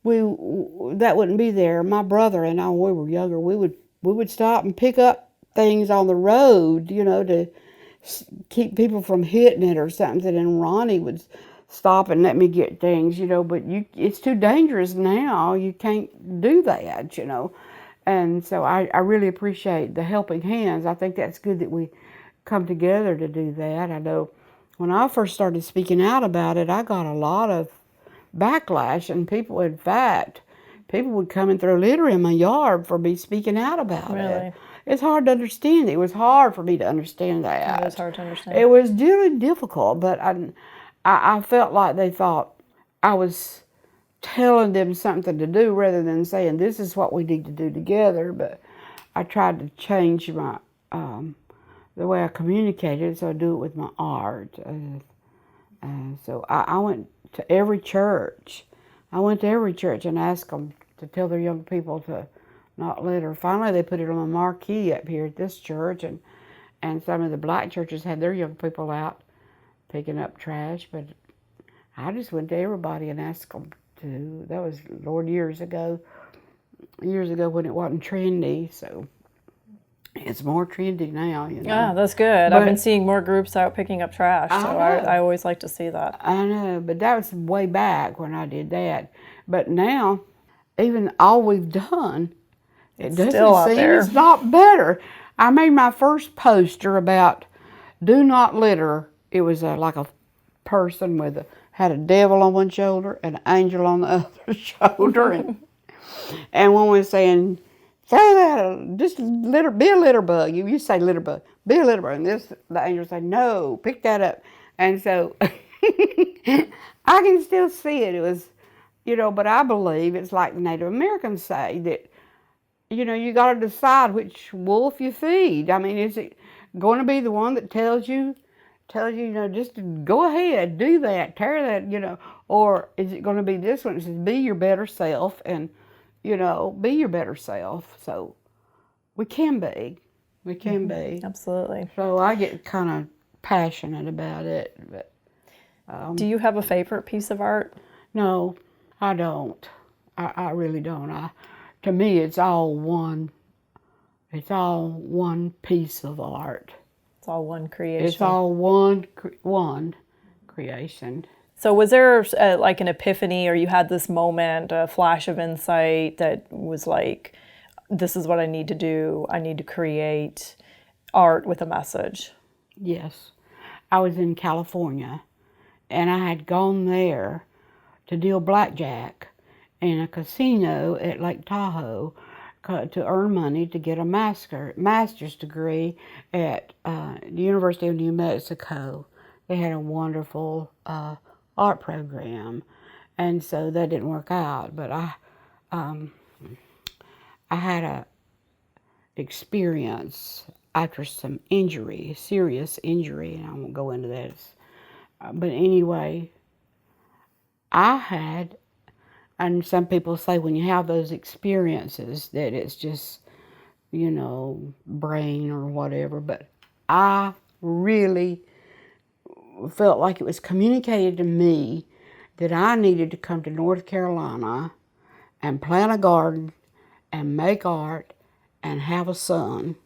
that wouldn't be there. My brother and I, when we were younger, we would stop and pick up things on the road, to keep people from hitting it or something. And Ronnie would stop and let me get things, but it's too dangerous now. You can't do that, And so I really appreciate the helping hands. I think that's good that we come together to do that. I know when I first started speaking out about it, I got a lot of backlash, and people, in fact, people would come and throw litter in my yard for me speaking out about Really? it. It's hard to understand. It was hard for me to understand that. It is hard to understand. It was really difficult, but I felt like they thought I was telling them something to do rather than saying this is what we need to do together. But I tried to change my the way I communicated, so I do it with my art. So I went to every church. I went to every church and asked them to tell their young people to not litter. Finally, they put it on a marquee up here at this church, and some of the black churches had their young people out picking up trash. But I just went to everybody and asked them to. That was, Lord, years ago when it wasn't trendy. So it's more trendy now, Yeah, that's good. I've been seeing more groups out picking up trash, so I always like to see that. I know, but that was way back when I did that. But now, even all we've done, it doesn't still out seem there. it's not better. I made my first poster about do not litter. It was like a person had a devil on one shoulder and an angel on the other shoulder, and one was saying, throw that, just litter, be a litter bug. You say litter bug, be a litter bug. And the angel said, no, pick that up. And so I can still see it. It was, but I believe it's like the Native Americans say that, you got to decide which wolf you feed. I mean, is it going to be the one that tells you, just go ahead, do that, tear that, or is it going to be this one that says, be your better self and, be your better self. So we can be. We can be. Absolutely. So I get kind of passionate about it. But do you have a favorite piece of art? no, I don't. I really don't. To me, it's all one. It's all one piece of art. It's all one creation. It's all one creation. So was there like an epiphany, or you had this moment, a flash of insight that was like, this is what I need to do. I need to create art with a message. Yes. I was in California, and I had gone there to deal blackjack in a casino at Lake Tahoe to earn money to get a master's degree at the University of New Mexico. They had a wonderful art program, and so that didn't work out. But I had a experience after some injury, serious injury, and I won't go into that. But anyway, I had, and some people say when you have those experiences that it's just, brain or whatever, but I really felt like it was communicated to me that I needed to come to North Carolina and plant a garden and make art and have a son.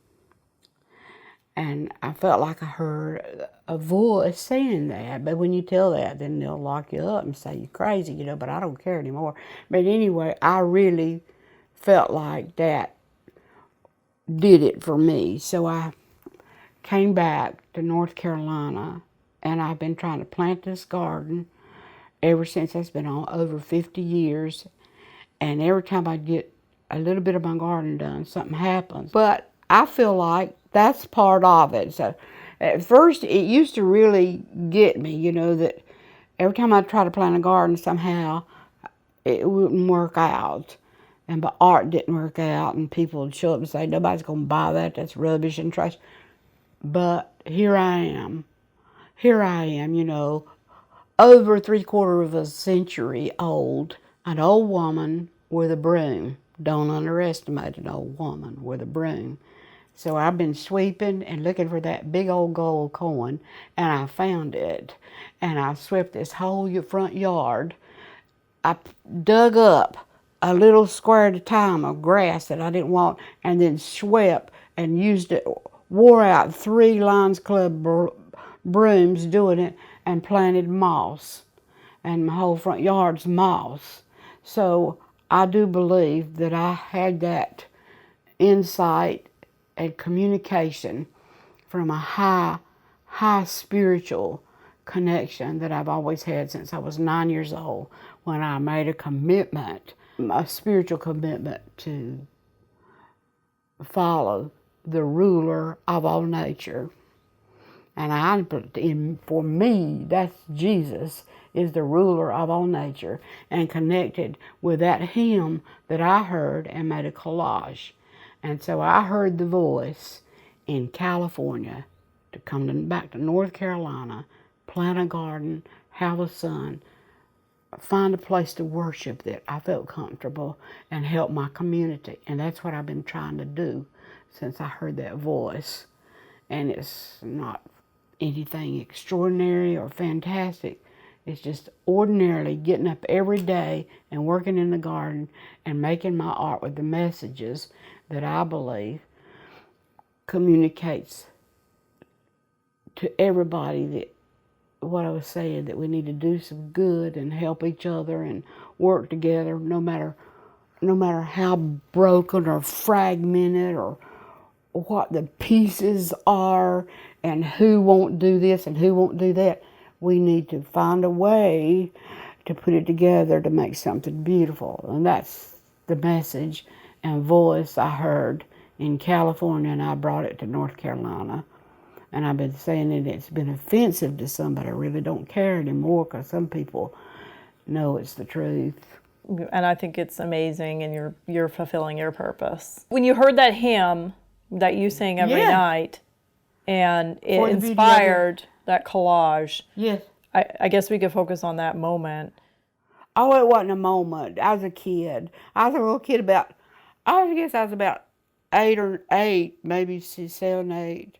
And I felt like I heard a voice saying that. But when you tell that, then they'll lock you up and say you're crazy, but I don't care anymore. But anyway, I really felt like that did it for me. So I came back to North Carolina, and I've been trying to plant this garden ever since. That's been over 50 years. And every time I get a little bit of my garden done, something happens. But I feel like that's part of it. So At first, it used to really get me, you know, that every time I tried to plant a garden, somehow it wouldn't work out. And my art didn't work out, and people would show up and say, nobody's going to buy that, that's rubbish and trash. But here I am. Here I am, you know, over 3/4 of a century old, an old woman with a broom. Don't underestimate an old woman with a broom. So I've been sweeping and looking for that big old gold coin, and I found it. And I swept this whole front yard. I dug up a little square at a time of grass that I didn't want, and then swept and used it, wore out 3 Lions Club brooms doing it, and planted moss. And my whole front yard's moss. So I do believe that I had that insight and communication from a high spiritual connection that I've always had since I was 9 years old, when I made a commitment, a spiritual commitment to follow the ruler of all nature. And for me, that's Jesus, is the ruler of all nature, and connected with that hymn that I heard and made a collage. And so I heard the voice in California to come back to North Carolina, plant a garden, have a son, find a place to worship that I felt comfortable, and help my community. And that's what I've been trying to do since I heard that voice. And it's not anything extraordinary or fantastic. It's just ordinarily getting up every day and working in the garden and making my art with the messages that I believe communicates to everybody that what I was saying, that we need to do some good and help each other and work together, no matter how broken or fragmented or what the pieces are, and who won't do this and who won't do that. We need to find a way to put it together to make something beautiful. And that's the message and voice I heard in California, and I brought it to North Carolina. And I've been saying it, it's been offensive to some, but I really don't care anymore, because some people know it's the truth. And I think it's amazing, and you're fulfilling your purpose. When you heard that hymn that you sing every night, and it inspired that collage, yes, I guess we could focus on that moment. Oh, it wasn't a moment. I was a kid. I was a little kid I guess I was about 8, maybe 7, 8.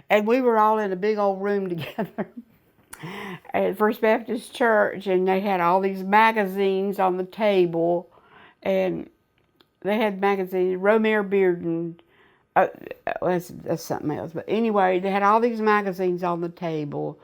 And we were all in a big old room together at First Baptist Church, and they had all these magazines on the table, and they had magazines, Romare Bearden, that's something else. But anyway, they had all these magazines on the table,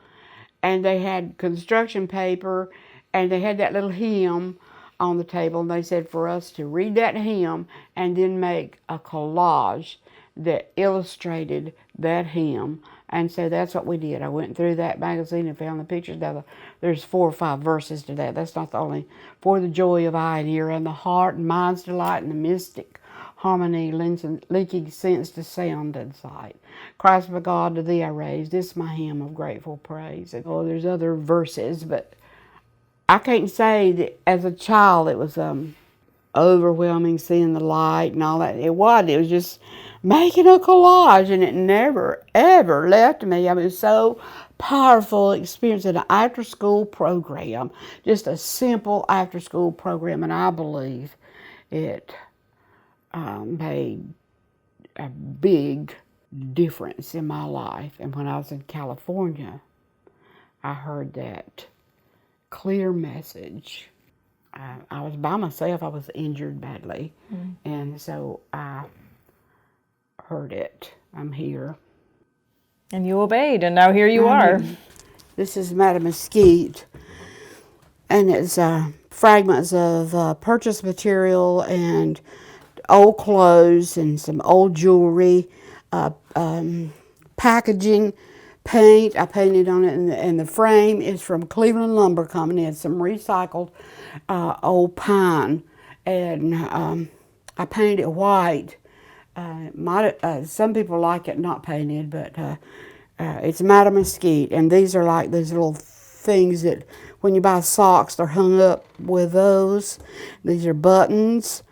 and they had construction paper, and they had that little hymn on the table, and they said for us to read that hymn and then make a collage that illustrated that hymn. And so that's what we did. I went through that magazine and found the pictures. Now, there's 4 or 5 verses to that. That's not the only. For the joy of eye and ear, and the heart and mind's delight, and the mystic harmony linking sense to sound and sight. Christ my God, to thee I raise. This is my hymn of grateful praise. And, there's other verses, but I can't say that as a child it was overwhelming, seeing the light and all that. It was just making a collage, and it never, ever left me. I mean, it was so powerful experience in an after-school program, just a simple after-school program, and I believe it made a big difference in my life. And when I was in California, I heard that clear message. I was by myself. I was injured badly, and so I heard it. I'm here. And you obeyed, and now here you are. This is Madame Mesquite, and it's fragments of purchased material and old clothes and some old jewelry, packaging, paint. I painted on it, and the frame is from Cleveland Lumber Company. It's some recycled old pine, and I painted it white. Some people like it not painted, but It's Madame Mesquite, and these are like these little things that when you buy socks, they're hung up with those. These are buttons.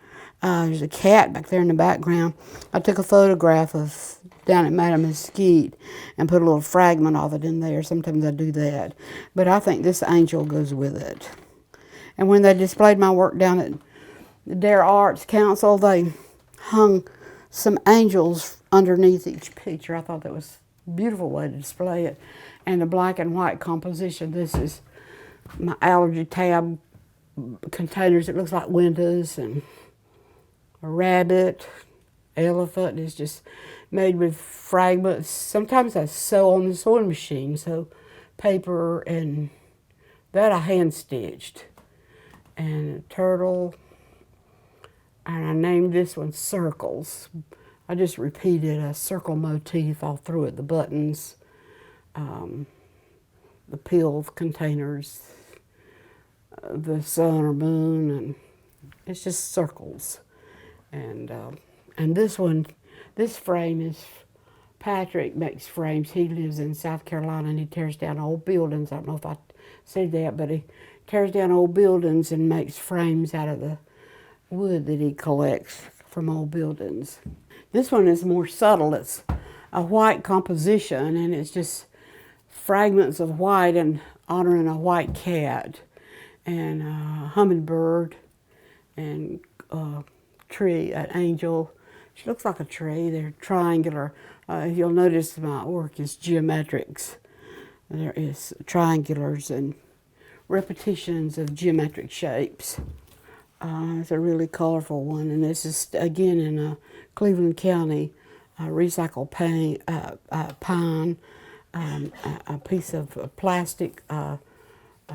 There's a cat back there in the background. I took a photograph of down at Madame Mesquite and put a little fragment of it in there. Sometimes I do that. But I think this angel goes with it. And when they displayed my work down at the Dare Arts Council, they hung some angels underneath each picture. I thought that was a beautiful way to display it. And the black and white composition. This is my allergy tab containers. It looks like windows, and a rabbit, elephant is just made with fragments. Sometimes I sew on the sewing machine, so paper, and that I hand stitched. And a turtle, and I named this one Circles. I just repeated a circle motif all through it, the buttons, the pill containers, the sun or moon, and it's just circles. And this one, this frame is, Patrick makes frames. He lives in South Carolina, and he tears down old buildings. I don't know if I said that, but he tears down old buildings and makes frames out of the wood that he collects from old buildings. This one is more subtle. It's a white composition, and it's just fragments of white and honoring a white cat and a hummingbird and tree, an angel. She looks like a tree. They're triangular. You'll notice my work is geometrics. There is triangulars and repetitions of geometric shapes. It's a really colorful one, and this is again in Cleveland County. Recycled pine, a piece of plastic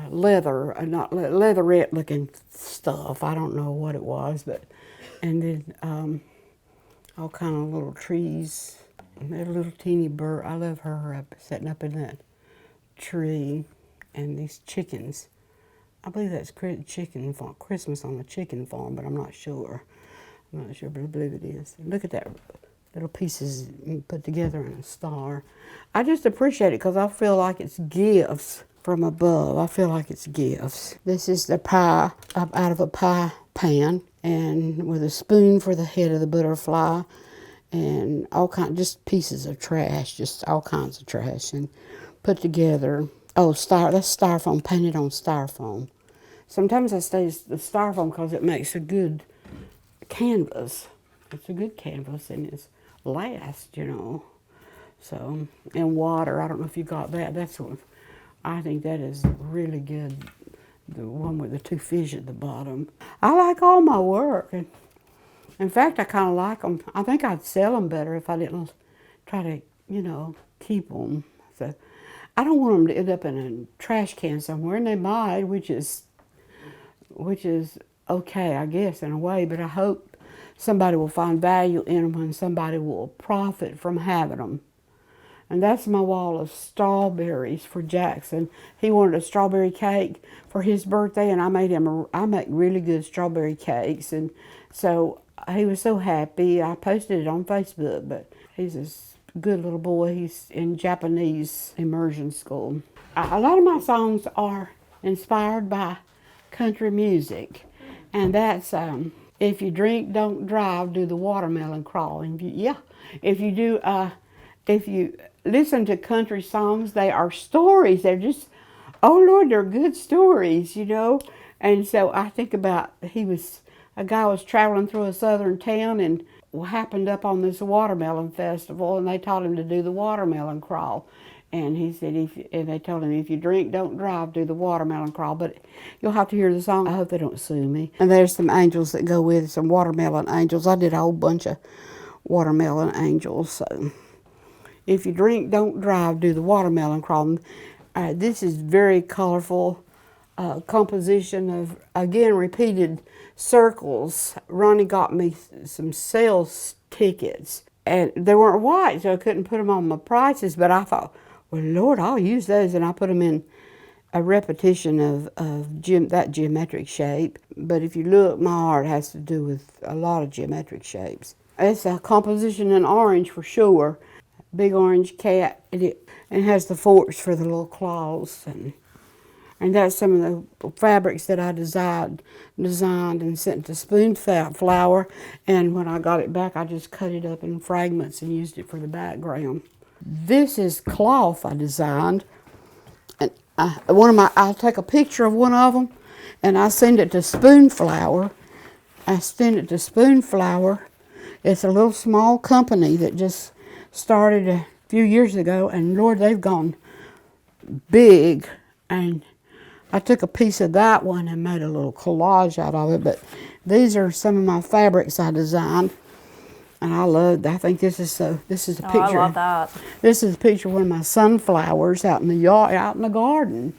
leather, not leatherette looking stuff. I don't know what it was, but and then all kind of little trees. And that little teeny bird. I love her setting up in that tree, and these chickens. I believe that's chicken farm, Christmas on the chicken farm, but I'm not sure. I'm not sure, but I believe it is. Look at that little pieces put together in a star. I just appreciate it because I feel like it's gifts from above. I feel like it's gifts. This is the pie out of a pie pan, and with a spoon for the head of the butterfly, and all kinds, just pieces of trash, just all kinds of trash, and put together. Oh, that's styrofoam, painted on styrofoam. Sometimes I say the styrofoam because it makes a good canvas. It's a good canvas, and it's last, you know. So, and water, I don't know if you got that. That's one. I think that is really good. The one with the two fish at the bottom. I like all my work. And in fact, I kind of like them. I think I'd sell them better if I didn't try to, you know, keep them. So I don't want them to end up in a trash can somewhere, and they might, which is okay, I guess, in a way. But I hope somebody will find value in them and somebody will profit from having them. And that's my wall of strawberries for Jackson. He wanted a strawberry cake for his birthday, and I make really good strawberry cakes. And so he was so happy. I posted it on Facebook, but he's a good little boy. He's in Japanese immersion school. A lot of my songs are inspired by country music, and that's if you drink, don't drive, do the watermelon crawl. And if you listen to country songs, they are stories. They're just, oh Lord, they're good stories, you know. And so I think about, a guy was traveling through a southern town and happened up on this watermelon festival, and they taught him to do the watermelon crawl. And he said, and they told him, if you drink, don't drive, do the watermelon crawl. But you'll have to hear the song. I hope they don't sue me. And there's some angels that go with it, some watermelon angels. I did a whole bunch of watermelon angels. So if you drink, don't drive, do the watermelon crawl. This is very colorful composition of, again, repeated circles. Ronnie got me some sales tickets. And they weren't white, so I couldn't put them on my prices. But I thought, well, Lord, I'll use those. And I put them in a repetition of that geometric shape. But if you look, my art has to do with a lot of geometric shapes. It's a composition in orange for sure. big orange cat, and has the forks for the little claws, and that's some of the fabrics that I designed and sent to Spoon Flower. And when I got it back, I just cut it up in fragments and used it for the background. This is cloth I designed, and I'll take a picture of one of them, and I send it to Spoon Flower. It's a little small company that just started a few years ago, and Lord, they've gone big. And I took a piece of that one and made a little collage out of it. But these are some of my fabrics I designed, and I think this is a picture. Oh, I love that. This is a picture of one of my sunflowers out in the yard, out in the garden,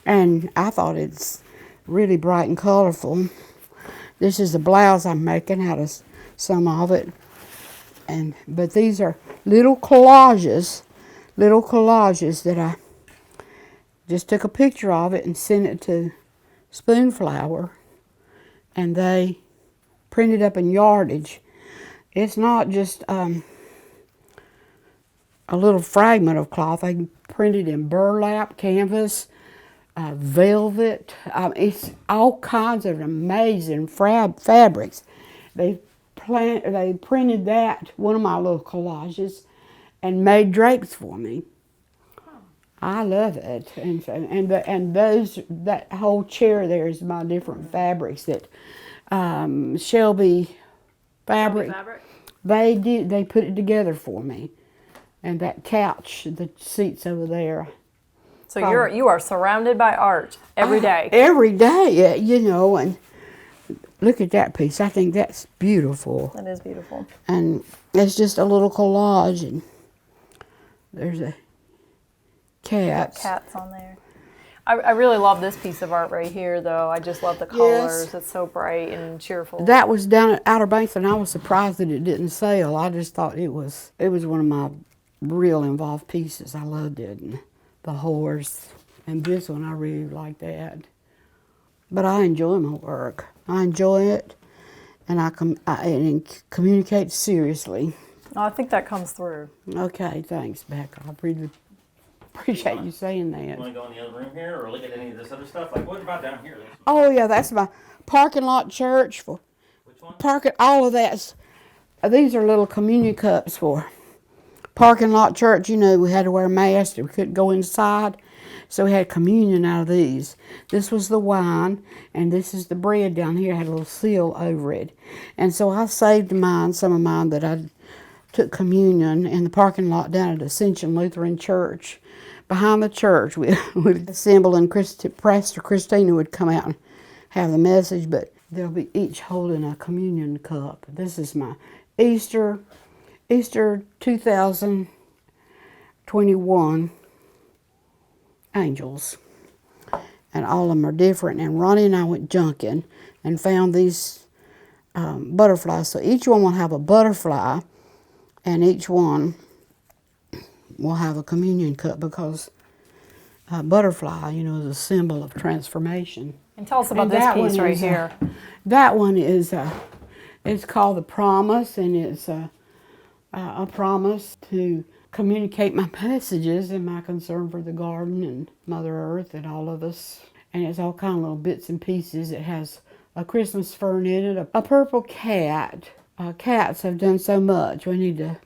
and I thought it's really bright and colorful. This is the blouse I'm making out of some of it, but these are little collages that I just took a picture of it and sent it to Spoon Flower, and they printed up in yardage. It's not just a little fragment of cloth. They printed in burlap, canvas, velvet. It's all kinds of amazing fabrics. They printed that, one of my little collages, and made drapes for me. I love it, that whole chair there is my different fabrics that Shelby fabric. They put it together for me, and that couch, the seats over there. So you are surrounded by art every day. Every day, and look at that piece. I think that's beautiful. That is beautiful. And it's just a little collage, and there's a cat. Cats on there. I really love this piece of art right here, though. I just love the colors. Yes. It's so bright and cheerful. That was down at Outer Banks, and I was surprised that it didn't sell. I just thought it was one of my real involved pieces. I loved it, and the horse, and this one I really like that. But I enjoy my work. I enjoy it, and I communicate seriously. Oh, I think that comes through. Okay, thanks, Becca. I really appreciate you saying that. You want to go in the other room here or look at any of this other stuff? Like, what about down here? Oh, yeah, that's my parking lot church. Which one? All of that. These are little communion cups for parking lot church. We had to wear masks. We couldn't go inside. So we had communion out of these. This was the wine, and this is the bread down here. It had a little seal over it. And so I saved some of mine that I took communion in the parking lot down at Ascension Lutheran Church. Behind the church, we would assemble, and Pastor Christina would come out and have the message, but they'll be each holding a communion cup. This is my Easter 2021 angels. And all of them are different. And Ronnie and I went junking and found these butterflies. So each one will have a butterfly, and each one will have a communion cup, because butterfly, is a symbol of transformation. And tell us about this piece right here. That one is, it's called The Promise, and it's a promise to communicate my messages and my concern for the garden and Mother Earth and all of us. And it's all kind of little bits and pieces. It has a Christmas fern in it, a purple cat. Cats have done so much. We need to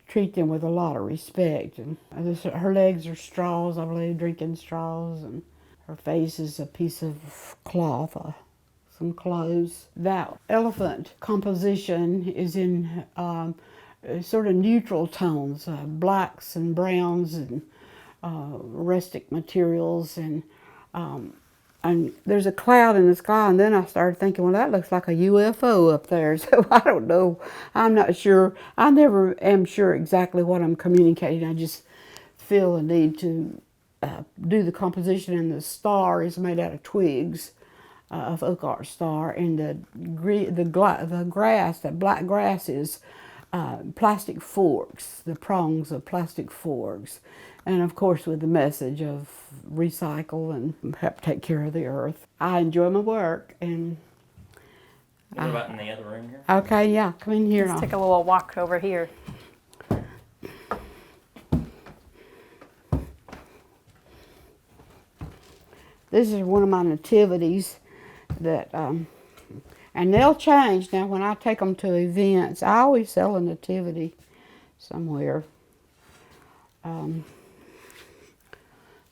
treat them with a lot of respect. And her legs are straws, I believe, drinking straws, and her face is a piece of cloth, some clothes. That elephant composition is in sort of neutral tones, blacks and browns and rustic materials, and there's a cloud in the sky, and then I started thinking, well, that looks like a UFO up there. So I don't know. I'm not sure. I never am sure exactly what I'm communicating. I just feel a need to do the composition, and the star is made out of twigs of oak art star, and the grass, that black grass, is plastic forks, the prongs of plastic forks. And of course, with the message of recycle and help take care of the earth. I enjoy my work. And what about in the other room here? Okay, yeah, come in here. Let's take a little walk over here. This is one of my nativities that, and they'll change. Now, when I take them to events, I always sell a nativity somewhere. And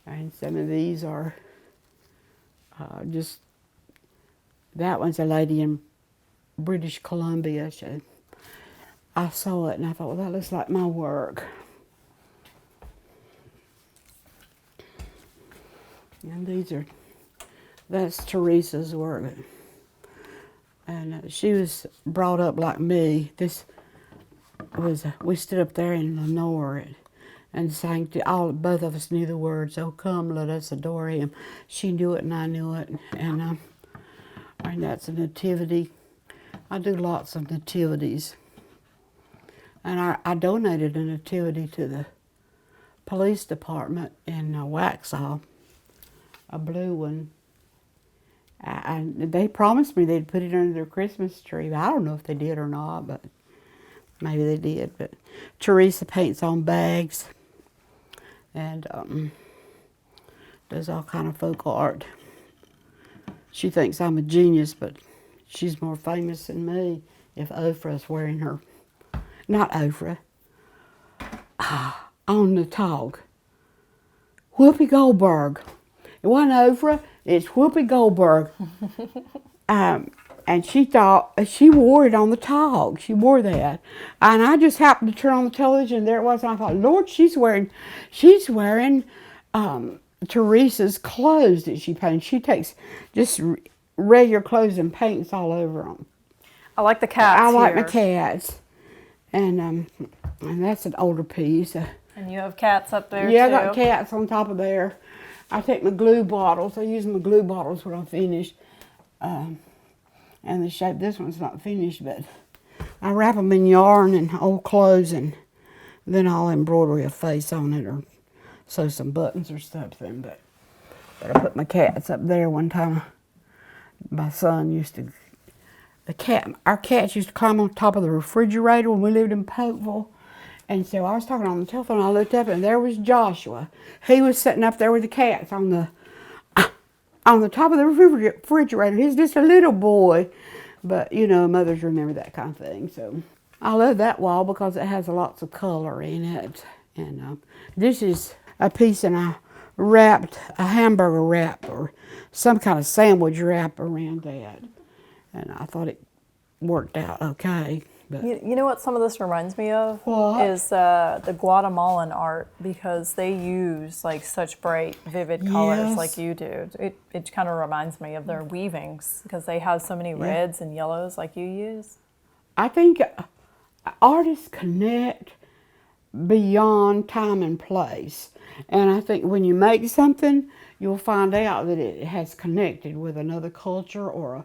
some of these are just, that one's a lady in British Columbia. I saw it and I thought, well, that looks like my work. And that's Teresa's work. And she was brought up like me. We stood up there in Lenore and sang both of us knew the words, "Oh come, let us adore him." She knew it and I knew it. And that's a nativity. I do lots of nativities. And I donated a nativity to the police department in Waxhaw, a blue one. They promised me they'd put it under their Christmas tree. I don't know if they did or not, but maybe they did. But Teresa paints on bags and does all kind of folk art. She thinks I'm a genius, but she's more famous than me if Oprah's wearing her. Not Oprah. On the talk. Whoopi Goldberg. It wasn't Oprah, it's Whoopi Goldberg. And she thought, she wore it on the talk. She wore that. And I just happened to turn on the television and there it was. And I thought, Lord, she's wearing Teresa's clothes that she paints. She takes just regular clothes and paints all over them. I like the cats I like here. my cats. And that's an older piece. And you have cats up there Yeah, too? I got cats on top of there. I take my glue bottles. I use my glue bottles when I'm finished. And the shape, this one's not finished, but I wrap them in yarn and old clothes, and then I'll embroider a face on it or sew some buttons or something. But I put my cats up there one time. My son used to, our cats used to climb on top of the refrigerator when we lived in Polkville. And so I was talking on the telephone, I looked up and there was Joshua. He was sitting up there with the cats on the top of the refrigerator. He's just a little boy. But, you know, mothers remember that kind of thing. So I love that wall because it has lots of color in it. And this is a piece and I wrapped a hamburger wrap or some kind of sandwich wrap around that. And I thought it worked out okay. But You know what some of this reminds me of? What? Is the Guatemalan art, because they use like such bright, vivid colors Yes. like you do. It kind of reminds me of their weavings because they have so many reds and yellows like you use. I think artists connect beyond time and place. And I think when you make something, you'll find out that it has connected with another culture or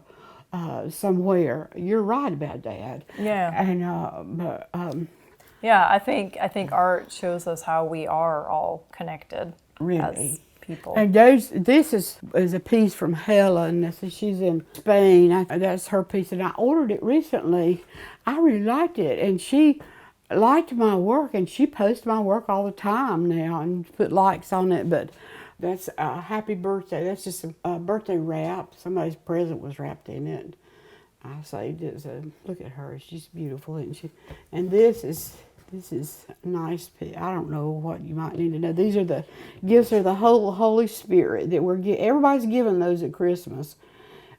somewhere. You're right about that. Yeah. And Yeah, I think art shows us how we are all connected Really. as people. And this is a piece from Helen. She's in Spain. That's her piece, and I ordered it recently. I really liked it, and she liked my work, and she posts my work all the time now and put likes on it. But that's a happy birthday. That's just a birthday wrap. Somebody's present was wrapped in it. I saved it. So look at her. She's beautiful, isn't she? And this is a nice piece. I don't know what you might need to know. These are the gifts of the whole Holy Spirit that everybody's given those at Christmas.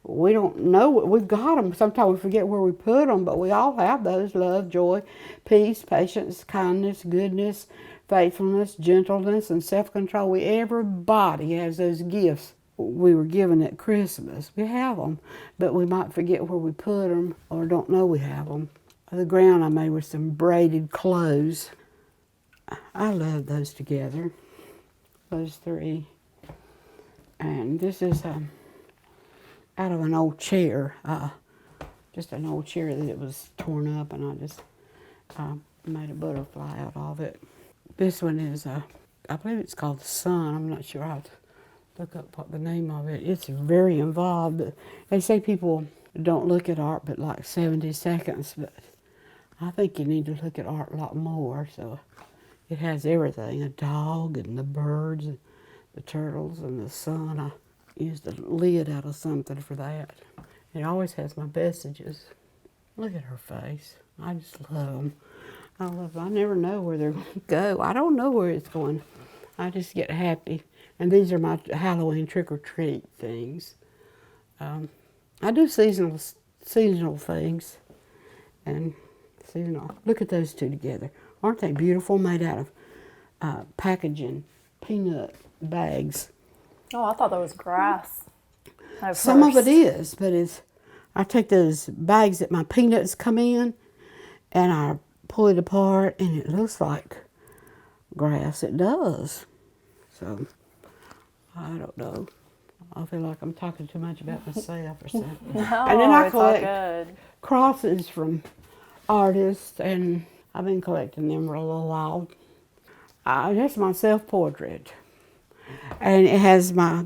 We don't know. We've got them. Sometimes we forget where we put them, but we all have those: love, joy, peace, patience, kindness, goodness, faithfulness, gentleness, and self-control. Everybody has those gifts we were given at Christmas. We have them, but we might forget where we put them or don't know we have them. The ground I made with some braided clothes. I love those together, those three. And this is out of an old chair, just an old chair that it was torn up, and I just made a butterfly out of it. This one is, I believe it's called The Sun. I'm not sure. I'll have to look up what the name of it. It's very involved. They say people don't look at art but like 70 seconds, but I think you need to look at art a lot more. So it has everything, a dog and the birds and the turtles and the sun. use the lid out of something for that. It always has my messages. Look at her face. I just love them. I love them. I never know where they're going to go. I don't know where it's going. I just get happy. And these are my Halloween trick-or-treat things. I do seasonal things. And seasonal. Look at those two together. Aren't they beautiful? Made out of packaging, peanut bags. Oh, I thought that was grass. Some of it is, but I take those bags that my peanuts come in, and I pull it apart, and it looks like grass. It does. So, I don't know. I feel like I'm talking too much about myself or something. No, And then I it's all collect good. crosses from artists, and I've been collecting them for a little while. That's my self-portrait. And it has my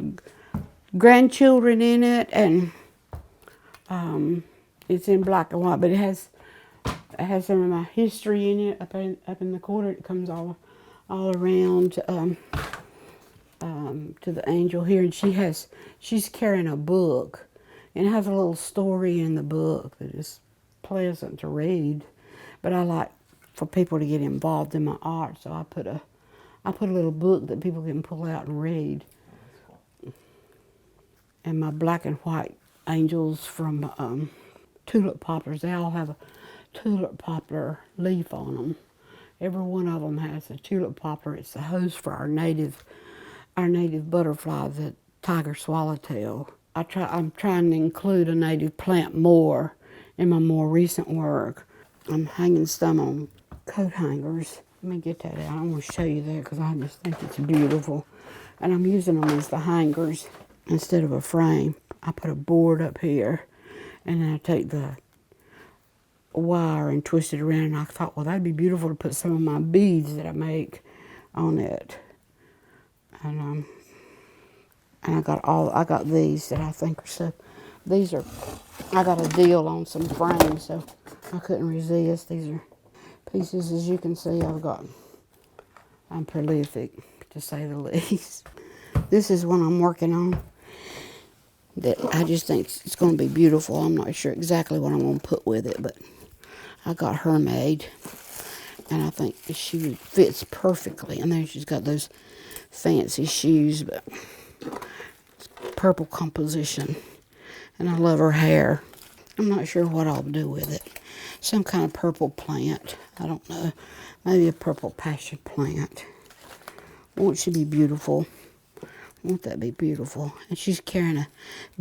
grandchildren in it, and it's in black and white, but it has some of my history in it up in the corner. It comes all around to the angel here, and she's carrying a book, and it has a little story in the book that is pleasant to read. But I like for people to get involved in my art, so I put a little book that people can pull out and read. And my black and white angels from tulip poplars, they all have a tulip poplar leaf on them. Every one of them has a tulip poplar. It's the host for our native butterfly, the tiger swallowtail. I'm trying to include a native plant more in my more recent work. I'm hanging some on coat hangers. Let me get that out. I want to show you that because I just think it's beautiful. And I'm using them as the hangers instead of a frame. I put a board up here, and then I take the wire and twist it around, and I thought, well, that'd be beautiful to put some of my beads that I make on it. And I got these that I think are so. I got a deal on some frames, so I couldn't resist. These are pieces, as you can see. I'm prolific, to say the least. This is one I'm working on that I just think it's going to be beautiful. I'm not sure exactly what I'm going to put with it, but I got her made, and I think the shoe fits perfectly. And then she's got those fancy shoes, but purple composition, and I love her hair. I'm not sure what I'll do with it. Some kind of purple plant. I don't know. Maybe a purple passion plant. Won't she be beautiful? Won't that be beautiful? And she's carrying a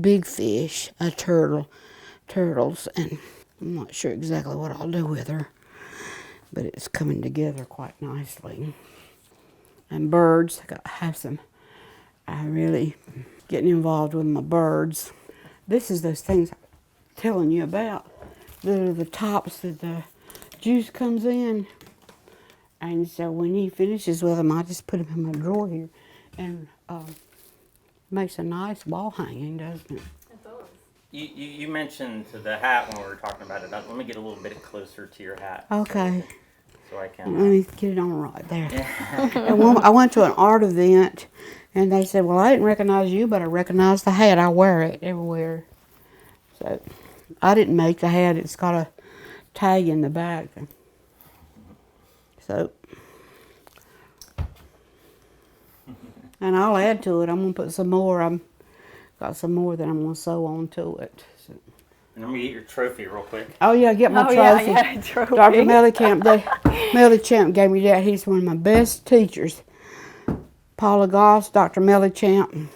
big fish, a turtles, and I'm not sure exactly what I'll do with her, but it's coming together quite nicely. And birds, I'm really getting involved with my birds. This is those things I'm telling you about. They're the tops that the juice comes in. And so when he finishes with them, I just put them in my drawer here. And makes a nice wall hanging, doesn't it? It does. You mentioned the hat when we were talking about it. Let me get a little bit closer to your hat. Okay. So I can. Let me get it on right there. And I went to an art event, and they said, well, I didn't recognize you, but I recognize the hat. I wear it everywhere. So I didn't make the hat. It's got a tag in the back. So, and I'll add to it. I'm going to put some more. I've got some more that I'm going to sew onto it. So. And let me get your trophy real quick. Oh, yeah, get my trophy. Yeah, trophy. Dr. Mellichamp gave me that. He's one of my best teachers. Paula Goss, Dr. Mellichamp.